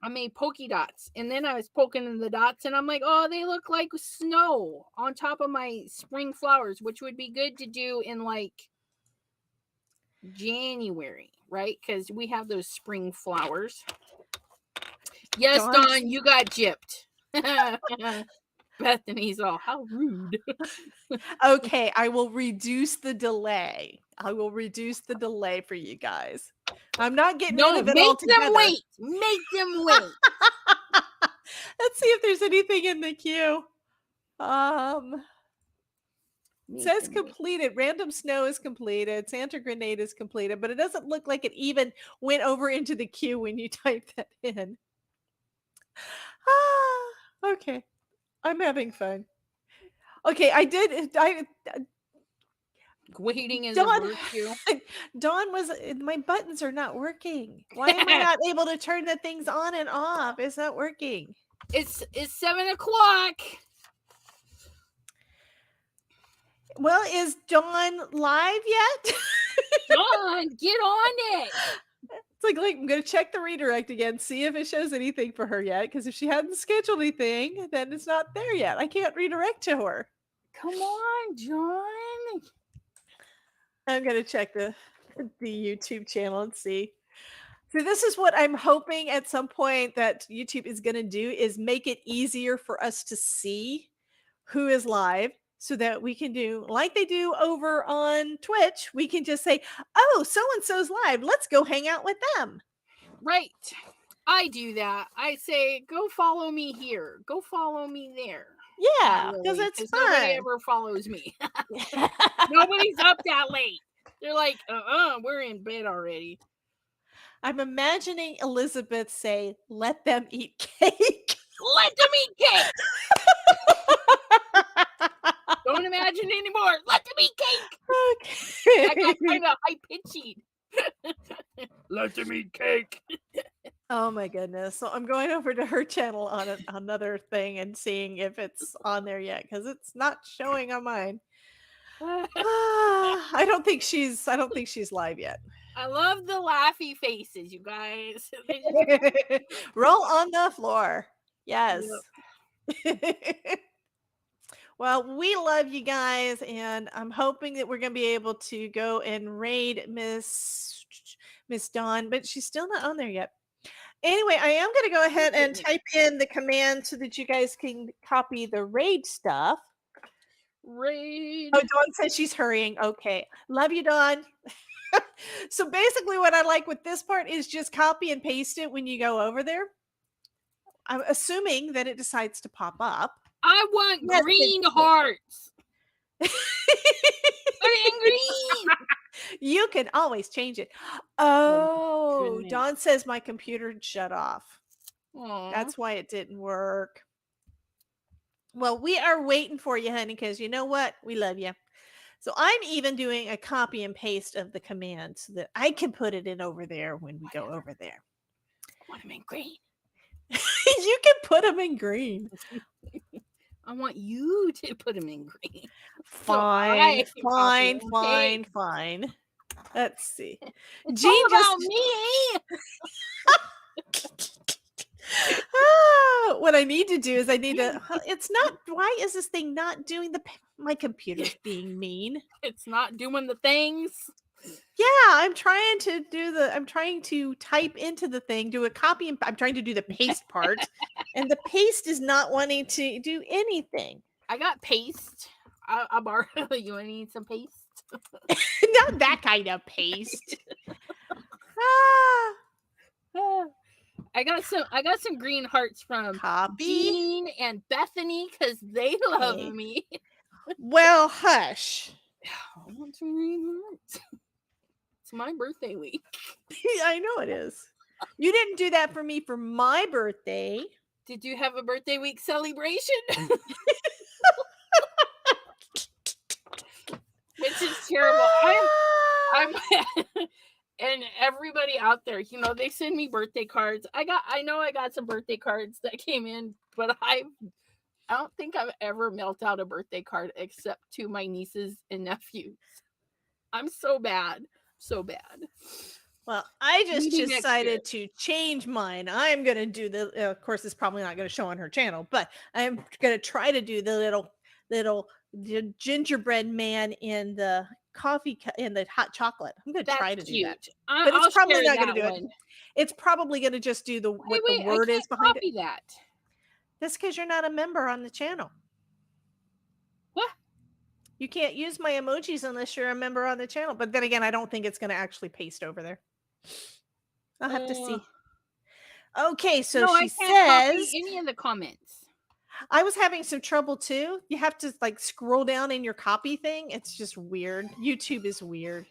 I made pokey dots, and then I was poking in the dots, and I'm like, "Oh, they look like snow on top of my spring flowers," which would be good to do in like January, right? Because we have those spring flowers. Yes, Dawn, you got gypped. Bethany's all, "How rude." Okay, I will reduce the delay. For you guys. I'm not getting rid of it altogether. Make them wait. Let's see if there's anything in the queue. It says completed. Random snow is completed. Santa grenade is completed, but it doesn't look like it even went over into the queue when you type that in. Okay. I'm having fun. Okay, Waiting is a Dawn virtue. Dawn was my buttons are not working. Why am I not able to turn the things on and off? It's not working. It's 7:00. Well, is Dawn live yet? Dawn, get on it. It's like I'm gonna check the redirect again, see if it shows anything for her yet. Because if she hadn't scheduled anything, then it's not there yet. I can't redirect to her. Come on, John. I'm gonna check the YouTube channel and see. So this is what I'm hoping at some point that YouTube is gonna do is make it easier for us to see who is live so that we can do like they do over on Twitch. We can just say, oh, so and so's live. Let's go hang out with them. Right. I do that. I say, go follow me here. Go follow me there. Yeah, because really, it's fun. Nobody ever follows me. Nobody's up that late. They're like, we're in bed already. I'm imagining Elizabeth say, let them eat cake. Let them eat cake. Don't imagine anymore. Let them eat cake. Okay. I got kind of high pitchy. Let them eat cake. Oh my goodness. So I'm going over to her channel on another thing and seeing if it's on there yet because it's not showing on mine. I don't think she's live yet. I love the laughy faces, you guys. Roll on the floor. Yes. Yep. Well, we love you guys, and I'm hoping that we're going to be able to go and raid Miss Dawn, but she's still not on there yet. Anyway, I am going to go ahead and type in the command so that you guys can copy the raid stuff. Raid. Oh, Dawn says she's hurrying. Okay. Love you, Dawn. So basically what I like with this part is just copy and paste it when you go over there. I'm assuming that it decides to pop up. I want green hearts. Put it in green. You can always change it. Oh, Dawn says my computer shut off. Aww. That's why it didn't work. Well, we are waiting for you, honey, because you know what? We love you. So I'm even doing a copy and paste of the command so that I can put it in over there when we go over there. I want them in green. You can put them in green. I want you to put them in green. Fine, so fine. Let's see. It's all about me. What I need to do is it's not, why is this thing not doing my computer's being mean. It's not doing the things. Yeah, I'm trying to type into the thing, do a copy, and I'm trying to do the paste part, and the paste is not wanting to do anything. I got paste. I'll borrow you. I need some paste. Not that kind of paste. I got some green hearts from Copy. Jean and Bethany because they love me. Well, hush. I want some green hearts. It's my birthday week. I know it is. You didn't do that for me for my birthday. Did you have a birthday week celebration? Which is terrible. I'm and everybody out there, they send me birthday cards. I know I got some birthday cards that came in, but I don't think I've ever mailed out a birthday card except to my nieces and nephews. I'm so bad. So bad. Well, I just decided to change mine. I'm going to do of course, it's probably not going to show on her channel, but I'm going to try to do the little gingerbread man in the coffee in the hot chocolate. I'm going to try to do that. But it's probably not going to do it. It's probably going to just do the word is behind it. That. That's because you're not a member on the channel. What? You can't use my emojis unless you're a member on the channel. But then again, I don't think it's going to actually paste over there. I'll have to see. Okay, so she says any of the comments. I was having some trouble too. You have to like scroll down in your copy thing. It's just weird. YouTube is weird.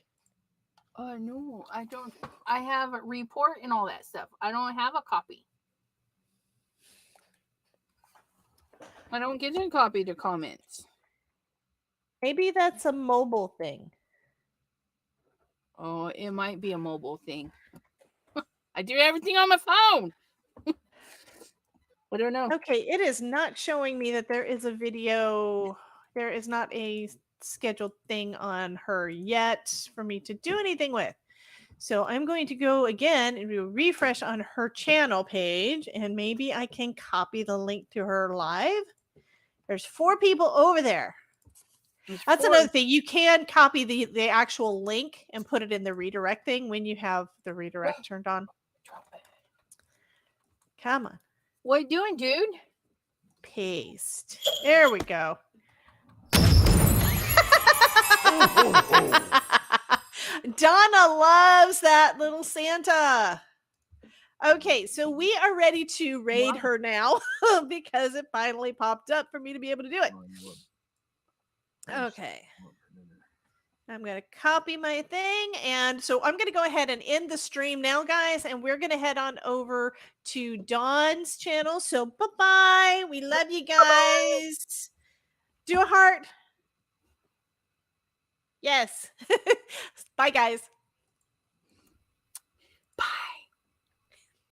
No, I don't. I have a report and all that stuff. I don't have a copy. I don't get to copy the comments. Maybe that's a mobile thing. Oh, it might be a mobile thing. I do everything on my phone. I don't know. Okay, it is not showing me that there is a video. There is not a scheduled thing on her yet for me to do anything with. So I'm going to go again and do a refresh on her channel page, and maybe I can copy the link to her live. There's 4 people over there. That's another thing. You can copy the actual link and put it in the redirect thing when you have the redirect turned on. Come on. What are you doing, dude? Paste. There we go. Donna loves that little Santa. Okay, so we are ready to raid her now because it finally popped up for me to be able to do it. Okay. I'm going to copy my thing. And so I'm going to go ahead and end the stream now, guys. And we're going to head on over to Dawn's channel. So bye-bye. We love you guys. Bye-bye. Do a heart. Yes. Bye, guys.